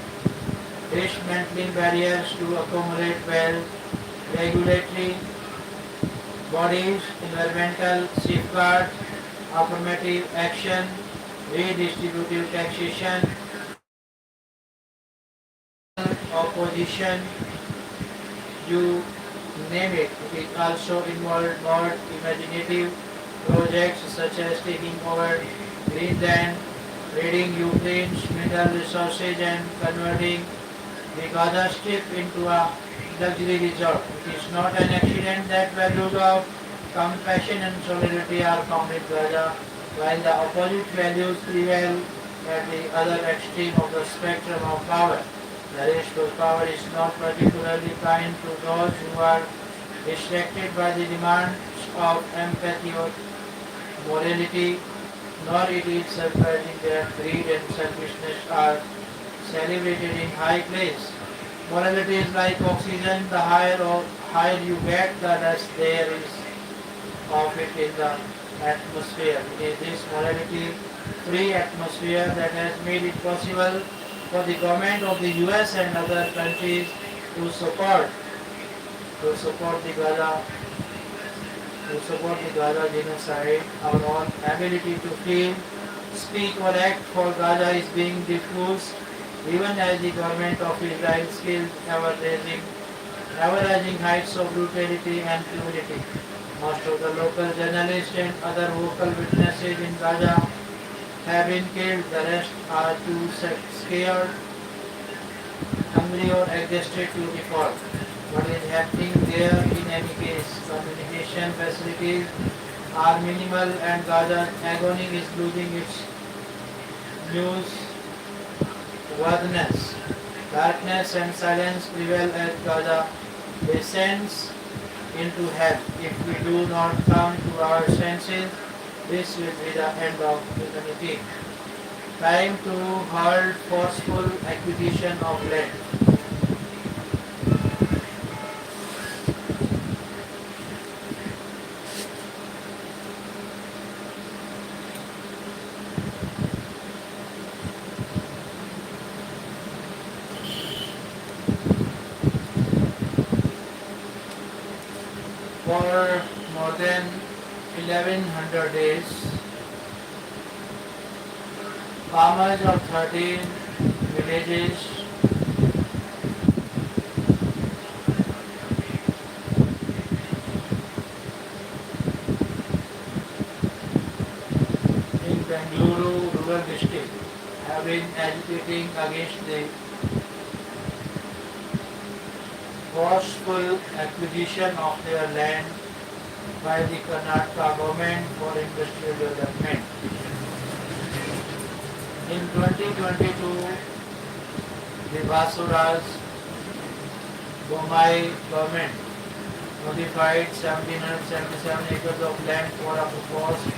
dismantling barriers to accumulate wealth, regulatory bodies, environmental safeguards, affirmative action, redistributive taxation, opposition, you name it. It also involved more imaginative projects such as taking over Greenland, raiding Ukraine's mineral resources and converting the Gaza Strip into a luxury resort. It is not an accident that values of compassion and solidarity are found in Gaza, while the opposite values prevail at the other extreme of the spectrum of power. The race for power is not particularly kind to those who are distracted by the demands of empathy or morality, nor it is surprising that greed and selfishness are celebrated in high place. Morality is like oxygen, the higher you get, the less there is of it in the atmosphere. It is this morality-free atmosphere that has made it possible for the government of the US and other countries to support the Gaza genocide. Our own ability to feel, speak or act for Gaza is being diffused even as the government of Israel scales ever-rising heights of brutality and cruelty. Most of the local journalists and other vocal witnesses in Gaza have been killed. The rest are too scared, hungry or exhausted to report what is happening there. In any case, communication facilities are minimal and Gaza's agony is losing its newsworthiness. Darkness and silence prevail as Gaza descends into hell. If we do not come to our senses, this will be the end of humanity. Time to halt forceful acquisition of land. For more than 1100 days, farmers of 13 villages in Bengaluru rural district have been agitating against the forceful acquisition of their land by the Karnataka government for industrial development. In 2022, the Basura's Bomai government modified 1777 acres of land for a proposed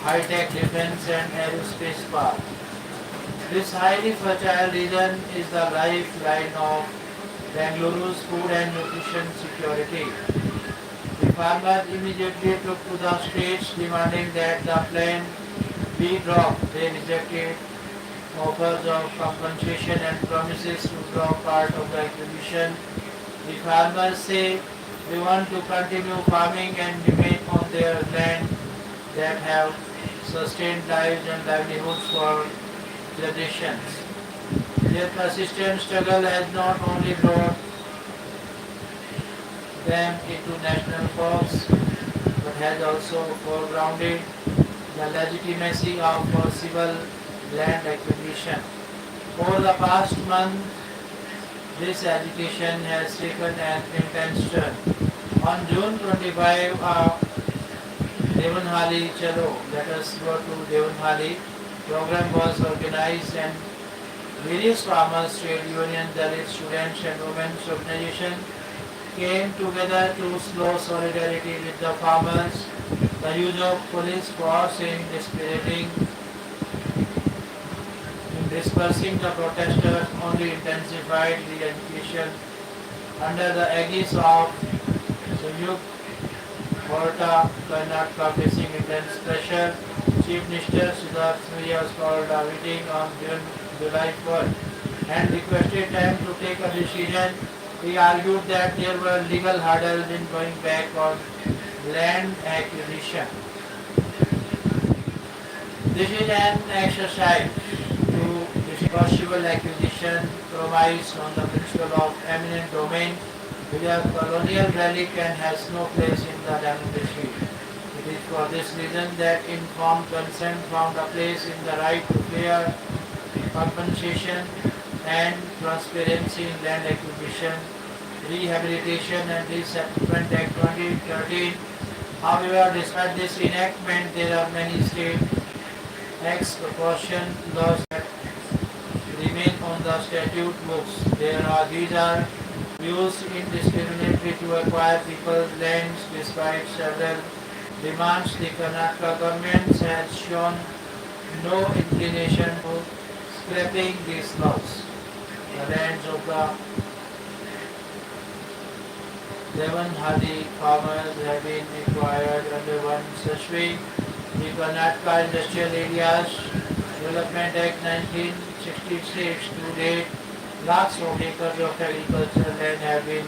high-tech defense and aerospace park. This highly fertile region is the lifeline of Bengaluru's food and nutrition security. The farmers immediately took to the streets demanding that the plan be dropped. They rejected offers of compensation and promises to drop part of the acquisition. The farmers say they want to continue farming and remain on their land that have sustained lives and livelihoods for generations. Their persistent struggle has not only brought them into national focus, but has also foregrounded the legitimacy of possible land acquisition. Over the past month, this agitation has taken an intense turn. On June 25, a Devonhali Chalo. Let us go to Devonhali. Program was organized and various farmers, trade unions, Dalit students and women's organization came together to show solidarity with the farmers. The use of police force in dispersing the protesters only intensified the agitation. Under the aegis of Sanyuk Morata, Karnataka facing intense pressure, Chief Minister Siddharth Surya was called a meeting on July 1st and requested time to take a decision. He argued that there were legal hurdles in going back on land acquisition. This is an exercise to this possible acquisition promised on the principle of eminent domain, which is a colonial relic and has no place in the democracy. It is for this reason that informed consent found a place in the right to fair compensation and transparency in land acquisition, Rehabilitation and Resettlement Act 2013. However, despite this enactment, there are many state ex proportion laws that remain on the statute books. These are used indiscriminately to acquire people's lands despite several demands. The Karnataka government has shown no inclination to scrapping these laws. The lands of the Devonhali farmers have been acquired under one such way. The Karnataka Industrial Areas Development Act 1966 to date, lakhs of acres of agricultural land have been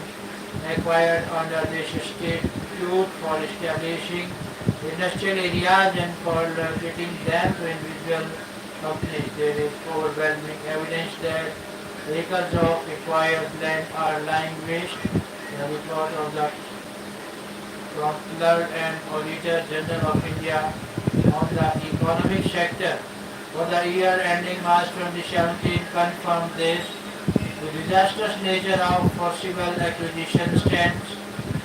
acquired under this statute for establishing industrial areas and for getting them to individual companies. There is overwhelming evidence that acres of acquired land are lying waste. The report of the Comptroller and Auditor General of India on the economic sector for the year ending March 2017 confirmed this. The disastrous nature of forcible acquisition stands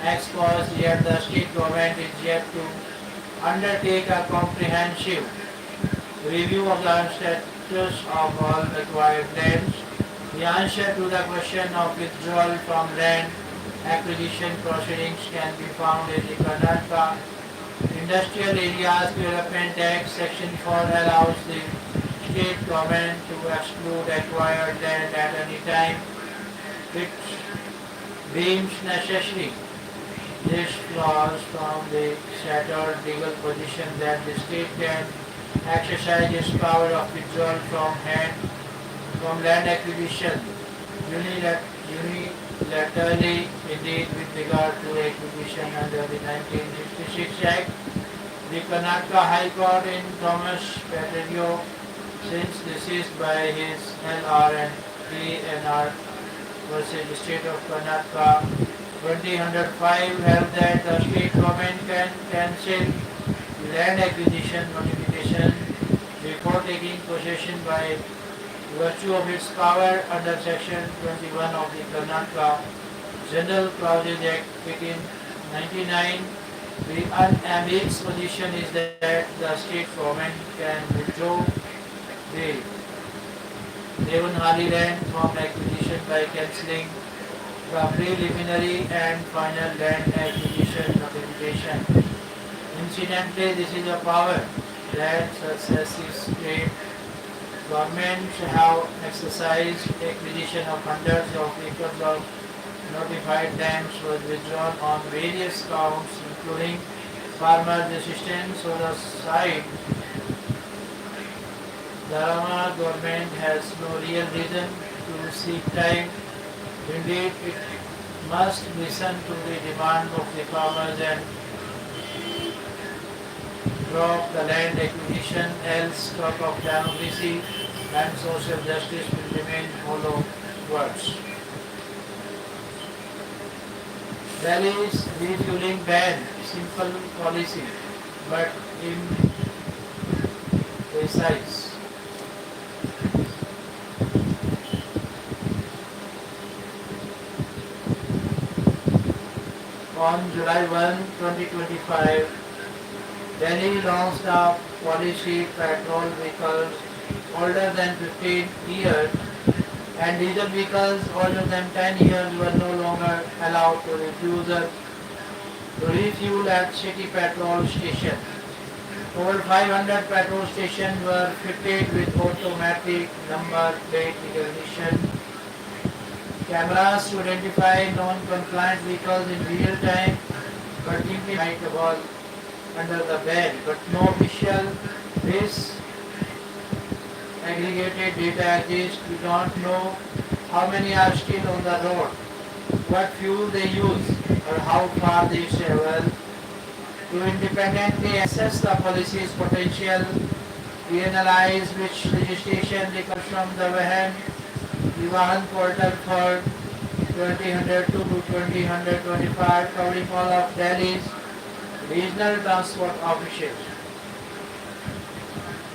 exposed, yet the state government is yet to undertake a comprehensive review of the status of all acquired lands. The answer to the question of withdrawal from land acquisition proceedings can be found in the Karnataka Industrial Areas Development Act. Section 4 allows the state government to exclude acquired land at any time which deems necessary. This flows from the settled legal position that the state can exercise its power of withdrawal from land acquisition unilaterally. Indeed, with regard to acquisition under the 1966 Act, the Karnataka High Court in Thomas Paterio, since deceased by his LR and PNR versus State of Karnataka 2005, held that the state government can cancel land acquisition notification before taking possession by virtue of its power under Section 21 of the Karnataka General Clauses Act 1899. The unambiguous position is that the state government can withdraw the Devonhali land from acquisition by cancelling the preliminary and final land acquisition notification. Incidentally, this is a power that successive state governments have exercised. Acquisition of hundreds of acres of notified lands was withdrawn on various counts, including farmers' resistance or the side. The Rama government has no real reason to seek time. Indeed, it must listen to the demand of the farmers and drop the land acquisition, else talk of democracy and social justice will remain hollow words. Delhi's refueling ban, simple policy, but imprecise. On July 1, 2025, Delhi launched a policy petrol vehicles older than 15 years and diesel vehicles older than 10 years were no longer allowed to refuel at city petrol stations. Over 500 petrol stations were fitted with automatic number plate recognition cameras to identify non-compliant vehicles in real time, but might was under the ban, but no official base aggregated data exists. We don't know how many are still on the road, what fuel they use, or how far they travel. To independently assess the policy's potential, we analyze which legislation differs from the Vahan portal for 2002 to 2025, covering all of Delhi's regional transport officials.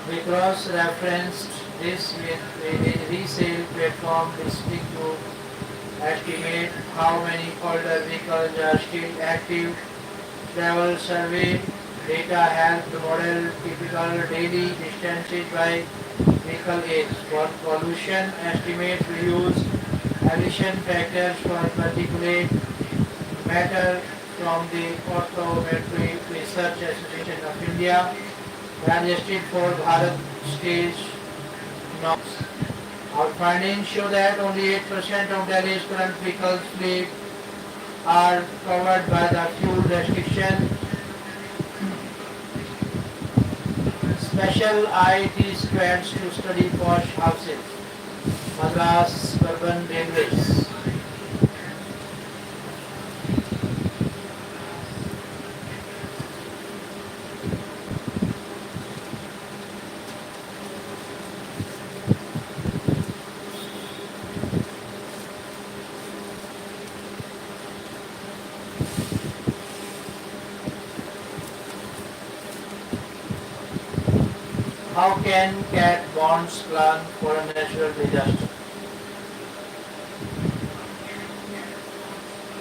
We cross-referenced this with a resale platform listening to estimate how many older vehicles are still active. Travel survey data helped model typical daily distances by vehicle age. For pollution estimates, we use emission factors for particulate matter from the Automotive Research Association of India, adjusted for Bharat stage norms. Our findings show that only 8% of Delhi's current vehicle fleet are covered by the fuel restriction. Special IT squads to study posh houses. Madras Urban Railways. How can cat bonds plan for a natural disaster?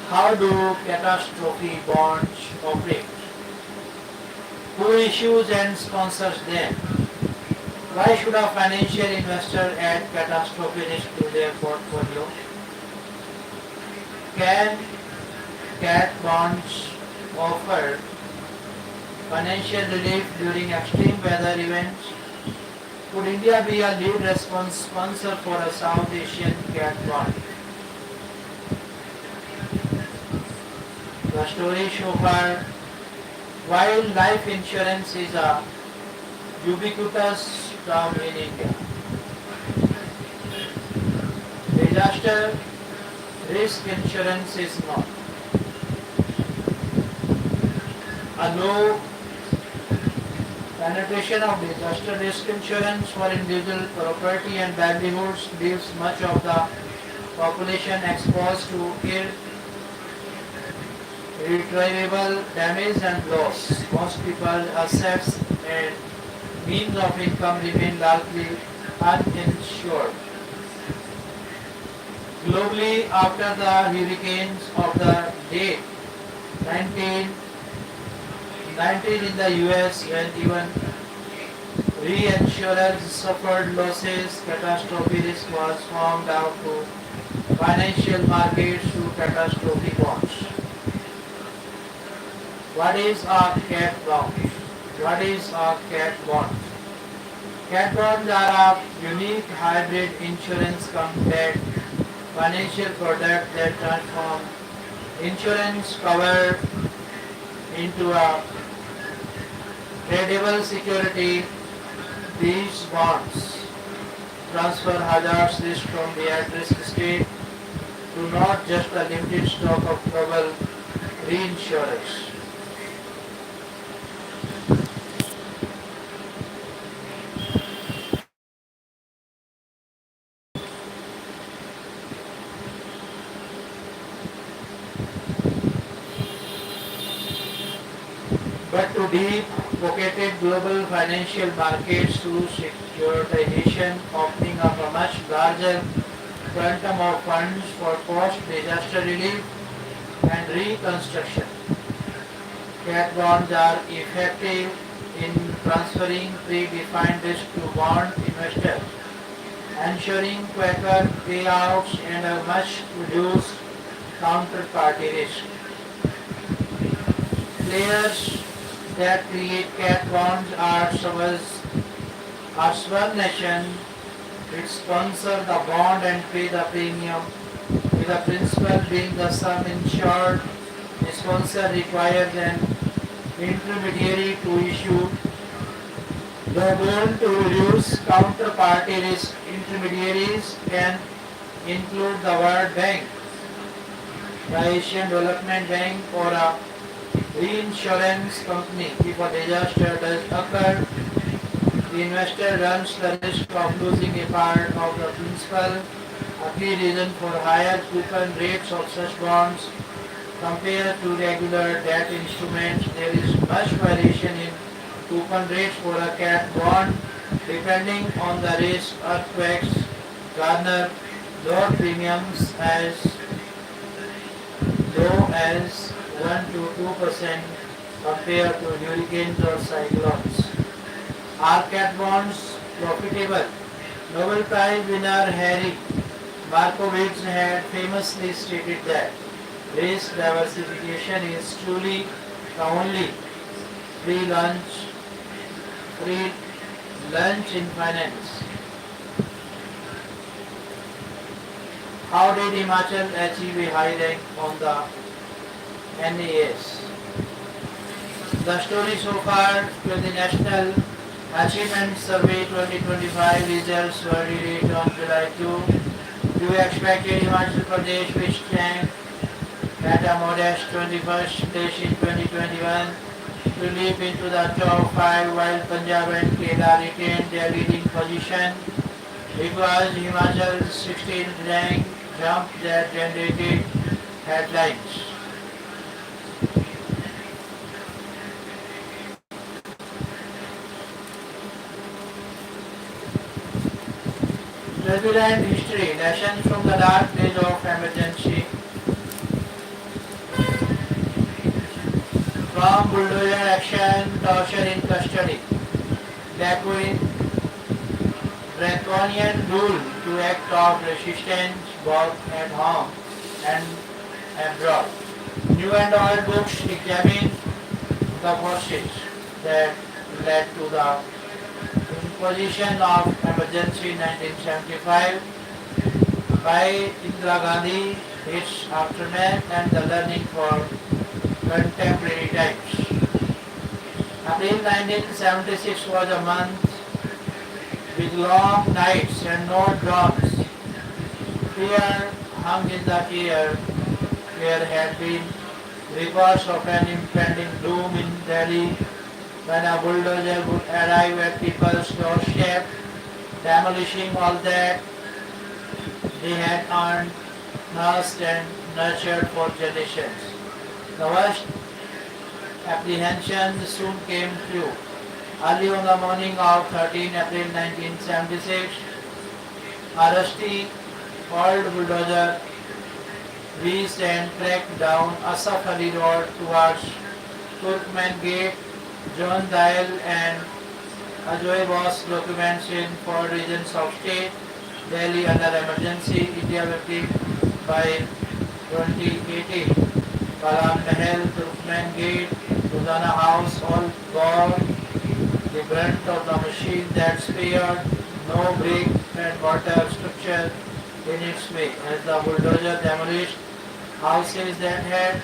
How do catastrophe bonds operate? Who issues and sponsors them? Why should a financial investor add catastrophe risk to their portfolio? Can cat bonds offer financial relief during extreme weather events? Could India be a lead response sponsor for a South Asian cat bond? The story so far, while life insurance is a ubiquitous term in India, disaster risk insurance is not. A low penetration of disaster risk insurance for individual property and livelihoods leaves much of the population exposed to irretrievable damage and loss. Most people's assets and means of income remain largely uninsured. Globally, after the hurricanes of the date 1990 in the US, when even reinsurers suffered losses, catastrophe risk was farmed out to financial markets through catastrophe bonds. What is a cat bond? What is a cat bond? Cat bonds are a unique hybrid insurance-backed financial product that transform insurance cover into a tradable security. These bonds transfer hazards risk from the at-risk state to not just a limited stock of global reinsurers. But to deep-pocketed global financial markets through securitization, opening up a much larger quantum of funds for post-disaster relief and reconstruction. Cat bonds are effective in transferring predefined risk to bond investors, ensuring quicker payouts and a much reduced counterparty risk. Players that create cat bonds are Swan Nation, which sponsor the bond and pay the premium, with the principal being the sum insured. The sponsor requires an intermediary to issue the bond to reduce counterparty risk. Intermediaries can include the World Bank, the Asian Development Bank, or a reinsurance company. If a disaster does occur, the investor runs the risk of losing a part of the principal. A key reason for higher coupon rates of such bonds compared to regular debt instruments, there is much variation in coupon rates for a cat bond depending on the risk. Earthquakes garner lower premiums as low as 1 to 2% compared to hurricanes or cyclones. Are cat bonds profitable? Nobel Prize winner Harry Markowitz had famously stated that risk diversification is truly the only free lunch in finance. How did Himachal achieve a high rank on the NAS? The story so far with the National Achievement Survey 2025 results were released on July 2. You expected Himachal Pradesh, which ranked at a modest 21st place in 2021, to leap into the top 5, while Punjab and Kerala retained their leading position. It was Himachal's 16th rank jump that generated headlines. Turbulent history, lessons from the dark days of emergency. From bulldozer action, torture in custody, draconian rule to act of resistance both at home and abroad. New and old books examine the forces that led to the imposition of emergency in 1975 by Indira Gandhi, its aftermath, and the learning for contemporary times. April 1976 was a month with long nights and no dawns. Fear hung in the air. There had been reports of an impending doom in Delhi when a bulldozer would arrive at people's doorstep, demolishing all that they had earned, nursed and nurtured for generations. The worst apprehensions soon came true. Early on the morning of 13 April 1976, a rusty old bulldozer whizzed and tracked down Asaf Ali Road towards Turkmen Gate. John Dial and Ajoy Bose documents in 4 regions of state, Delhi under emergency, India victim by 2018. Kalam Mahal, Turkmen Gate, Rosanna House, all gone. The brunt of the machine that spared no brick and mortar structure in its way, as the bulldozer demolished houses that had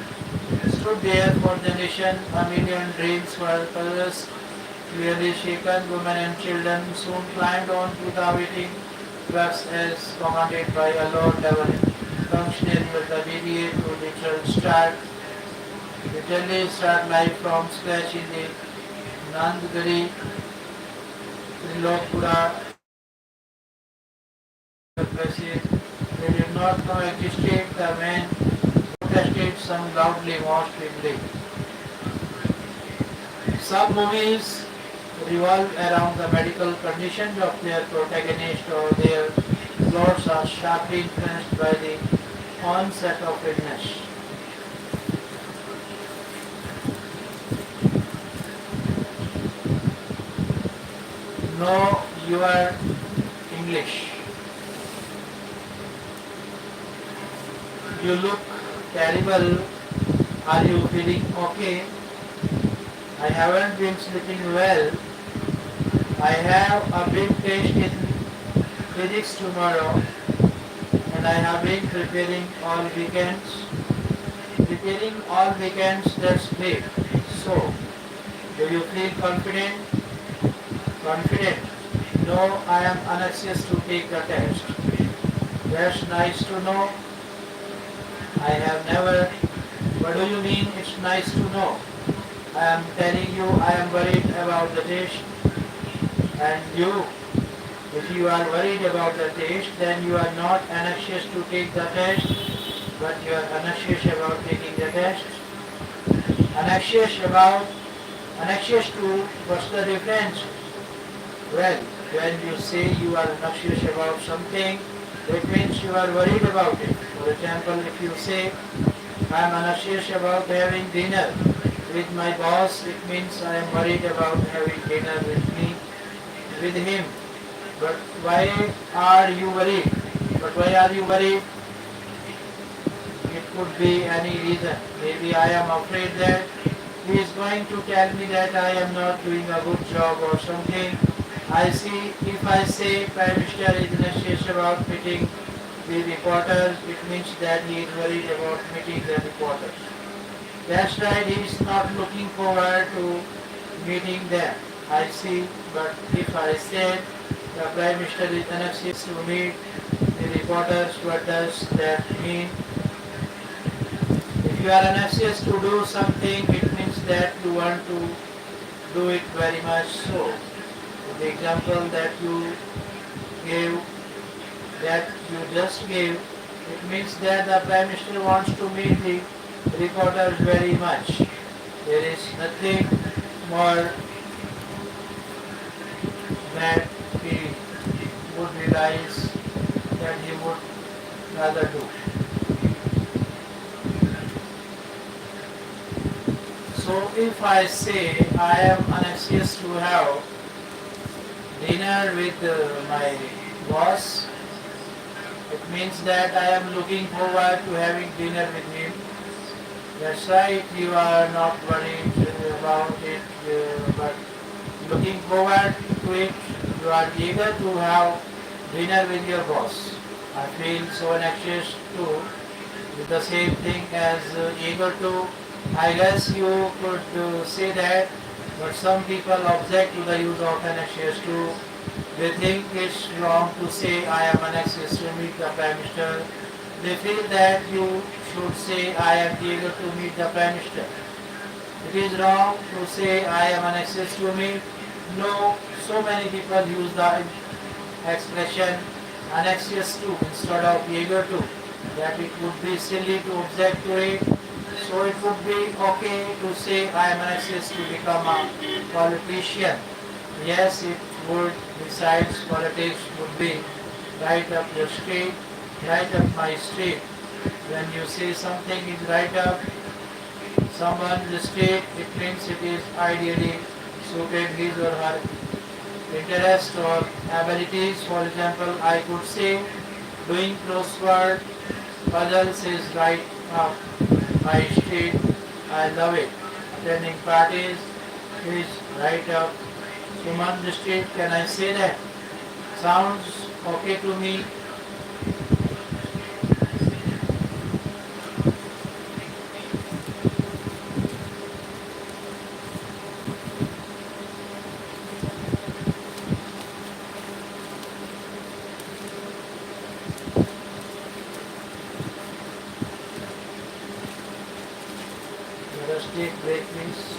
stood there for generations. A million dreams were crushed, clearly shaken. Women and children soon climbed onto the waiting trucks as commanded by a low-level functionary with the BDA to literally start life from scratch in the Nandgari, Trilokpura places. They did not know existed. The men protested, some loudly, most vividly. Some movies revolve around the medical conditions of their protagonist, or their plots are sharply influenced by the onset of illness. know your English. You look terrible. Are you feeling okay? I haven't been sleeping well. I have a big test in physics tomorrow and I have been preparing all weekends. Preparing all weekends, that's great. So, do you feel confident? Confident? No, I am anxious to take the test. That's nice to know. I have never. What do you mean it's nice to know? I am telling you I am worried about the test. And you, if you are worried about the test, then you are not anxious to take the test, but you are anxious about taking the test. Anxious about, anxious to, what's the difference? Well, when you say you are anxious about something, that means you are worried about it. For example, if you say, I am anxious about having dinner with my boss, it means I am worried about having dinner with him. But why are you worried? But why are you worried? It could be any reason. Maybe I am afraid that he is going to tell me that I am not doing a good job or something. I see, if I say Prime Minister is anxious about meeting the reporters, it means that he is worried about meeting the reporters. That's right, he is not looking forward to meeting them. I see, but if I said the Prime Minister is anxious to meet the reporters, what does that mean? If you are anxious to do something, it means that you want to do it very much so. The example that you gave, that you just gave, it means that the Prime Minister wants to meet the reporters very much. There is nothing more that he would realize that he would rather do. So if I say I am anxious to have dinner with my boss, it means that I am looking forward to having dinner with him. That's right, you are not worried about it, but looking forward to it, you are eager to have dinner with your boss. I feel so anxious too. It's the same thing as eager to. I guess you could say that, but some people object to the use of anxious too. They think it's wrong to say I am anxious to meet the Prime Minister. They feel that you should say I am eager to meet the Prime Minister. It is wrong to say I am anxious to meet. No, so many people use the expression anxious to instead of eager to, that it would be silly to object to it. So it would be okay to say I am anxious to become a politician. Yes, it would. Besides, politics would be right up your street, right up my street. When you say something is right up someone's street, it means it is ideally suited his or her interest or abilities. For example, I could say doing crossword puzzles is right up my street. I love it. Attending parties is right up Suman's street. Can I say that? Sounds okay to me. Let us take break, please.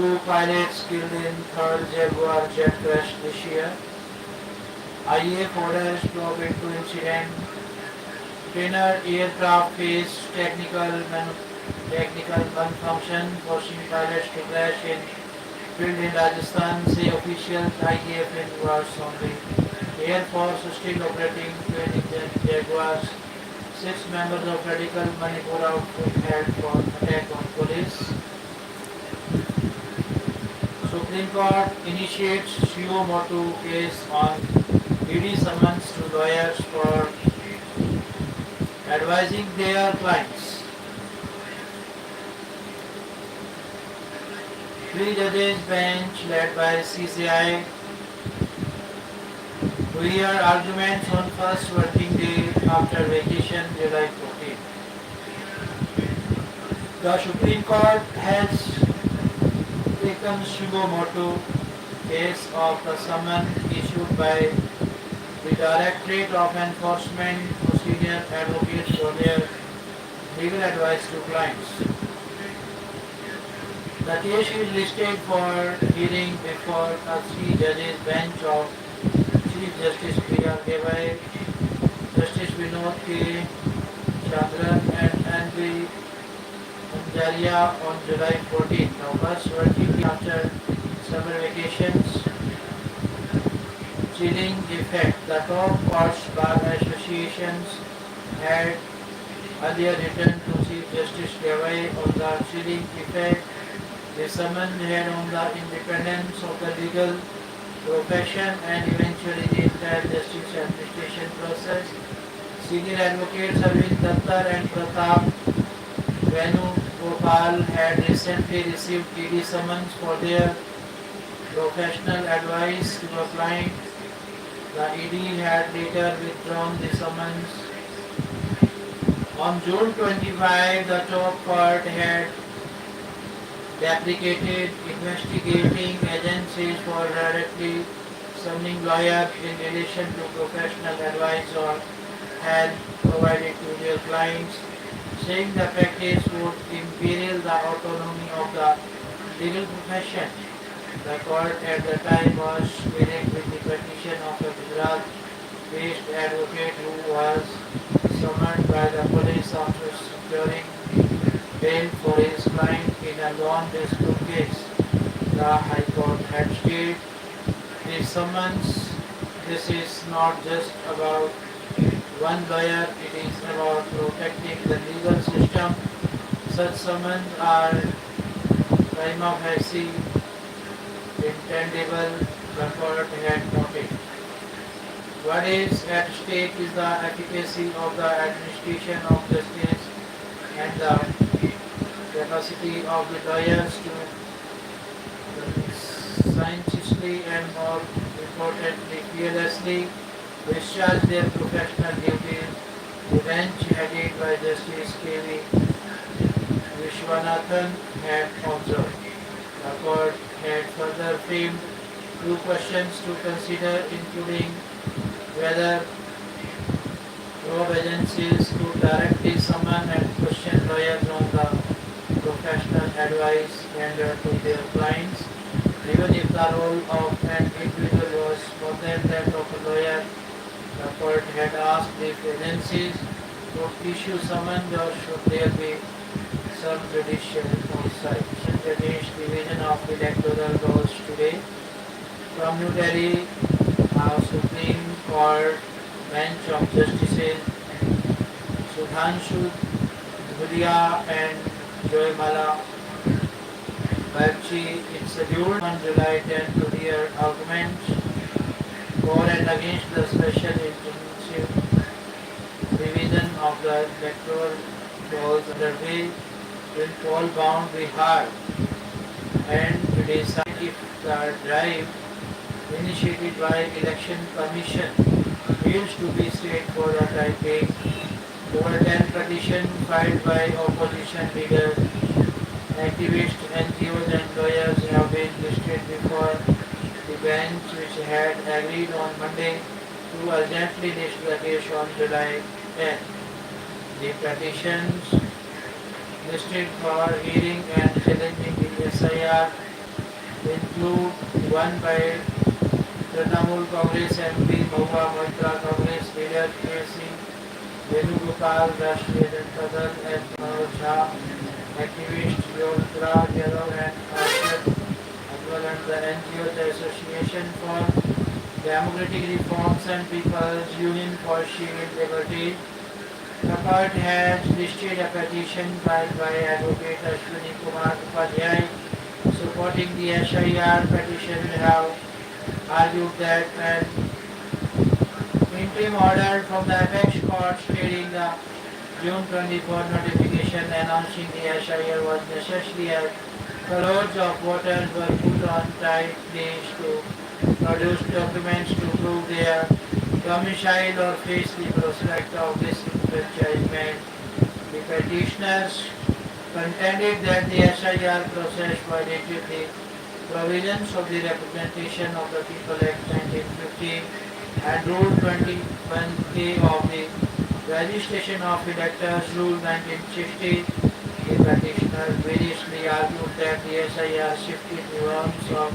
two pilots killed in third Jaguar jet crash this year. IAF orders probe into incident. Trainer aircraft faced technical malfunction, forcing pilots to crash in field in Rajasthan, say officials. IAF involves only. Air Force still operating 20 Jaguars. 6 members of radical Manipur outfit held for attack on police. Supreme Court initiates suo motu case on ED summons to lawyers for advising their clients. 3 judges bench led by CCI to hear arguments on first working day after vacation, July 14. The Supreme Court has taken suo motu case of the summons issued by the Directorate of Enforcement to senior advocates for their legal advice to clients. The case is listed for hearing before a 3 judges bench of Chief Justice B.R. Gavai, Justice Vinod K. Chandran and N.V. Anjaria on July 14. Now, first working after summer vacations, chilling effect. The top courts bar associations had earlier written to Chief Justice Gavai on the chilling effect. The summons had on the independence of the legal profession and eventually the entire justice administration process. Senior advocates Arvind Dattar and Pratap Venugopal had recently received ED summons for their professional advice to a client. The ED had later withdrawn the summons. On June 25, the top court had deprecated investigating agencies for directly summoning lawyers in relation to professional advice or help provided to their clients, saying the practice would imperil the autonomy of the legal profession. The court at the time was dealing with the petition of a Gujarat-based advocate who was summoned by the police after securing bail for his client in a loan dispute case. The High Court had stated the summons. This is not just about one lawyer, it is about protecting the legal system. Such summons are prima facie intendable, the court had noted. What is at stake is the efficacy of the administration of justice and the capacity of the lawyers to scientistly and more importantly fearlessly discharge their professional duties. The bench headed by Justice K.V. Vishwanathan had observed. The court had further framed 2 questions to consider, including whether probe agencies could directly summon and question lawyers on the professional advice rendered to their clients, even if the role of an individual was more than that of a lawyer. The court had asked if agencies would issue summons or should there be some judicial oversight. Against the division of electoral laws today, from New Delhi, Supreme Court bench of Justices Sudhanshu Dhuria and Joymala Bagchi is scheduled on July 10 to hear arguments for and against the special intensive revision of the electoral laws underway in poll-bound Bihar and to decide if the drive initiated by Election Commission fails to be stayed for the time being. Over 10 petitions filed by opposition leaders, activists, NGOs and lawyers have been listed before the bench, which had agreed on Monday to urgently list the case on July 10. The petitions listed for hearing and challenging the SIR include one by Trinamool Congress MP Mahua Moitra Congress leader KC Venugopal Rashtriya Janata Dal and Manoj Jha, activist Yogendra Yadav and Arshad, as well as the NGO, the Association for Democratic Reforms and People's Union for Civil Liberty. The court has listed a petition filed by Advocate Ashwini Kumar Upadhyay supporting the SIR petition. We have argued that an interim order from the apex court stating the June 24 notification announcing the SIR was necessary as crores of voters were put on tight days to produce documents to prove their domicile or face the prospect of disenfranchisement. The petitioners contended that the SIR process violated the provisions of the Representation of the People Act 1950 and Rule 21K of the Registration of Electors Rule 1960. The petitioners variously argued that the SIR shifted the norms of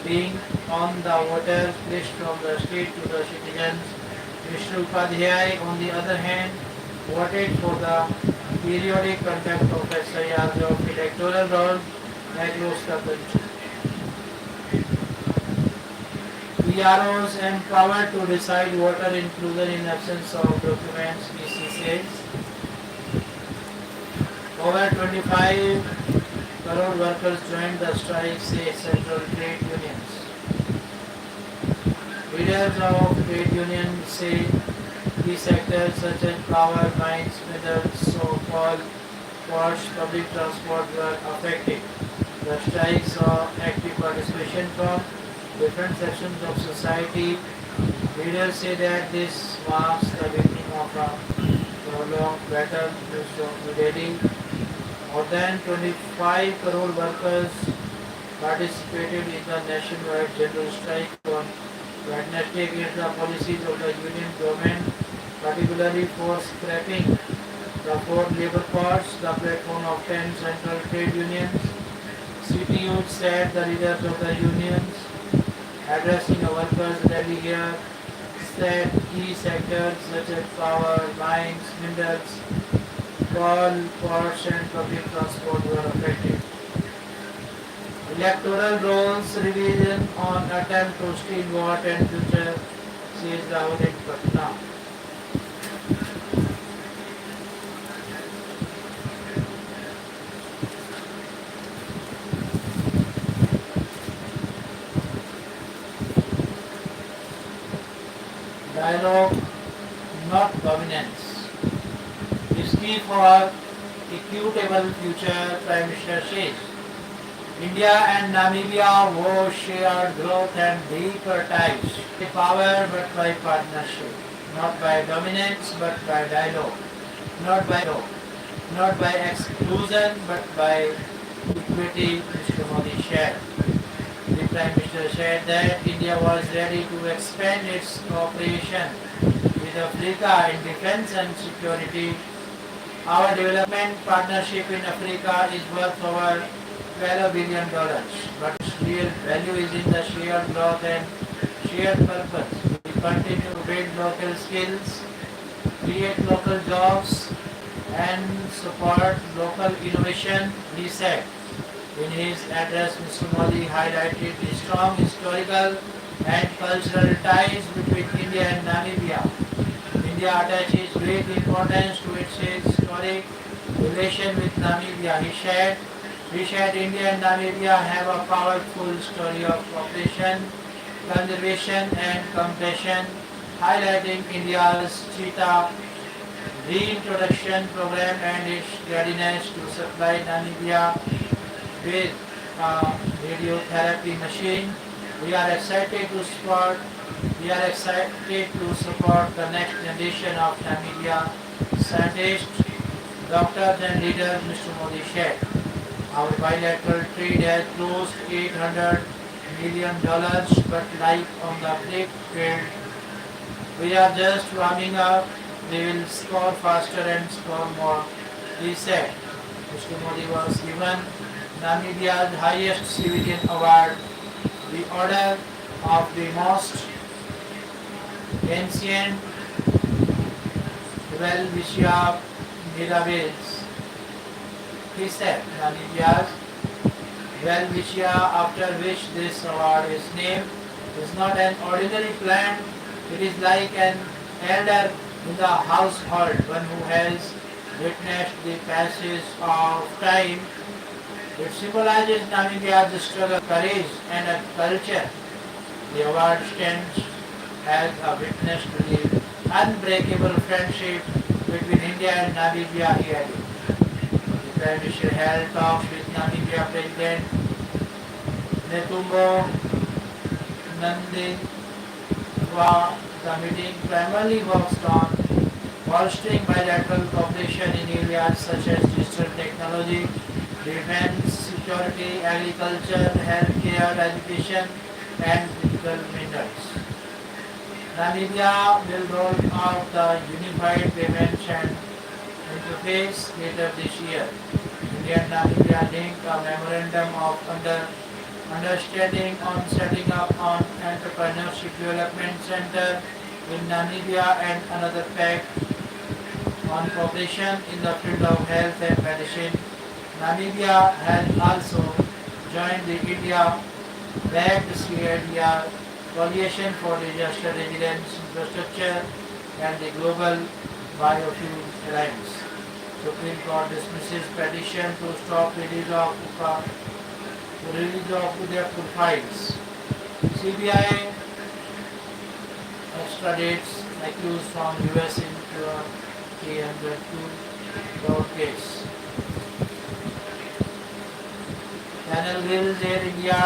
being on the voters list from the state to the citizens. Mr. Upadhyay, on the other hand, voted for the periodic conduct of SIRs of electoral rolls across the country. PROs empowered to decide voter inclusion in absence of documents, EC says. Over 25 crore workers joined the strike, say central trade unions. Leaders of trade unions say key sectors such as power, mines, minerals, so-called ports, public transport were affected. The strike saw active participation from different sections of society. Leaders say that this marks the beginning of a prolonged battle to Delhi. More than 25 crore workers participated in the nationwide general strike on Wednesday against the policies of the union government, particularly for scrapping the 4 labour codes, the platform of 10 central trade unions. CTUs said the leaders of the unions addressing a workers' rally here said key sectors such as power, mines, minerals, coal, ports and public transport were affected. Electoral rolls revision on attempt to steal vote and future, says Rahul in Patna. Dialogue, not dominance, is key for equitable future, Prime Minister says. India and Namibia will share growth and deeper ties. By power but by partnership, not by dominance but by dialogue, not by exclusion but by equity, Mr. Modi shared. The Prime Minister said that India was ready to expand its cooperation with Africa in defense and security. Our development partnership in Africa is worth over $12 billion, but its real value is in the shared growth and shared purpose. We continue to build local skills, create local jobs, and support local innovation, he said. In his address, Mr. Modi highlighted the strong historical and cultural ties between India and Namibia. India attaches great importance to its historic relation with Namibia. He said India and Namibia have a powerful story of cooperation, conservation and compassion, highlighting India's cheetah reintroduction program and its readiness to supply Namibia with a radiotherapy machine. We are excited to support the next generation of Namibia scientists, doctors and leaders, Mr. Modi said. Our bilateral trade has closed $800 million, but like on the brick field, we are just warming up. We will score faster and score more, he said. Mr. Modi was given Namibia's highest civilian award, the Order of the Most Ancient Welwishia Mirabes. He said Namibia's Welwishia, after which this award is named, is not an ordinary plant. It is like an elder in the household, one who has witnessed the passage of time. It symbolizes Namibia's struggle, courage, and a culture. The award stands as a witness to the unbreakable friendship between India and Namibia, he added. The Prime Minister held talks with Namibia President Netumbo Nandi-Ndaitwah. The meeting primarily focused on bolstering bilateral cooperation in areas such as digital technology, defense, security, agriculture, healthcare, education, and digital minerals. Namibia will roll out the Unified Payments and Interface later this year. India and Namibia linked a memorandum of understanding on setting up an entrepreneurship development center in Namibia and another pact on cooperation in the field of health and medicine. Namibia has also joined the India-backed CIDR Coalition for Disaster Resilience Infrastructure and the Global Biofuel Alliance. Supreme Court dismisses petition to stop release of Udaipur files. CBI extradites accused from US into a 302 crore case. Panel grills Air India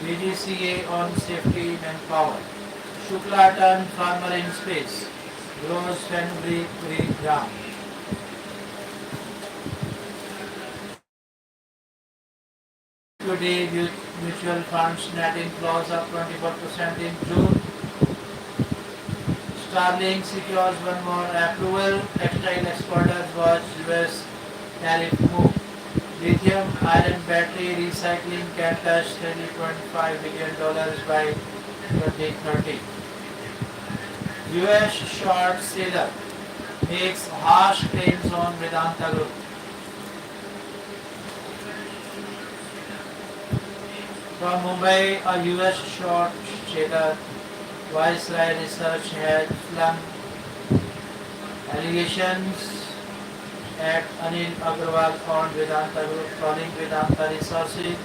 DGCA on safety and manpower. Shukla turned farmer in space. Grows fenugreek ground. Equity mutual funds netting clause up 24% in June. Starlink secures one more approval. Textile exporters watch US tariff move. Lithium ion battery recycling can touch $30.5 billion by 2030. US short seller makes harsh claims on Vedanta Group. From Mumbai, a US short seller, Viceroy Research has flung allegations at Anil Agarwal on Vedanta Group, calling Vedanta Resources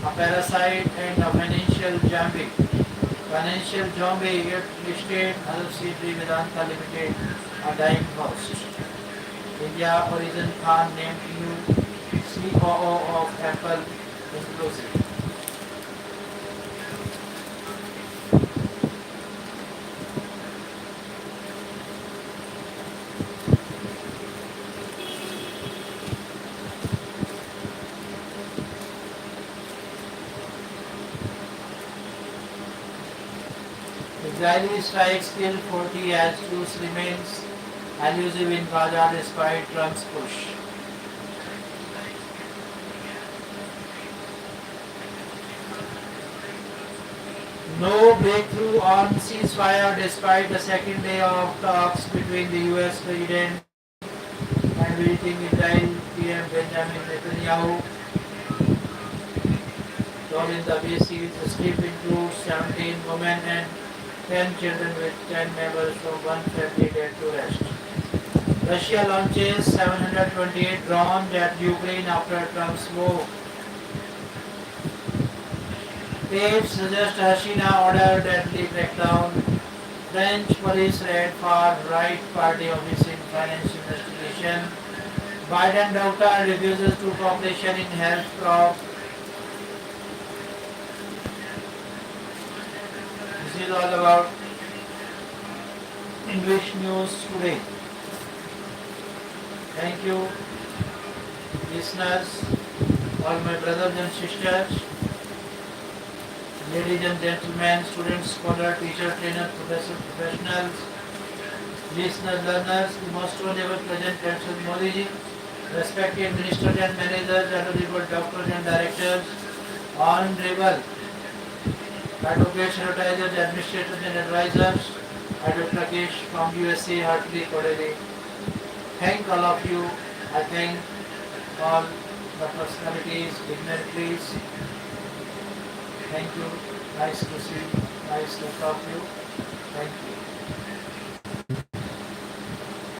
a parasite and a financial zombie. It listed subsidiary Vedanta Limited, a dying host. India Origin Khan named new COO of Apple Inclusive. Israeli strikes kill 40 as truce remains elusive in Gaza despite Trump's push. No breakthrough on ceasefire despite the second day of talks between the US President and visiting Israel PM Benjamin Netanyahu. Those in the BC, the sleep includes 17 women and 10 children with 10 members from one family dead to rest. Russia launches 728 drones at Ukraine after Trump's move. Page suggests Hasina ordered deadly crackdown. French police raid far-right party office in finance investigation. Biden doctor refuses to cooperation in health fraud. This is all about English news today. Thank you, listeners, all my brothers and sisters, ladies and gentlemen, students, scholars, teachers, trainers, professors, professionals, listeners, learners, the most honorable President Modi ji, respected ministers and managers, honorable doctors and directors, honorable advocates, advertisers, administrators and advisors, Advocate Rakesh from USA, heartily cordially thank all of you. I thank all the personalities, dignitaries. Thank you. Nice to see you. Nice to talk to you. Thank you.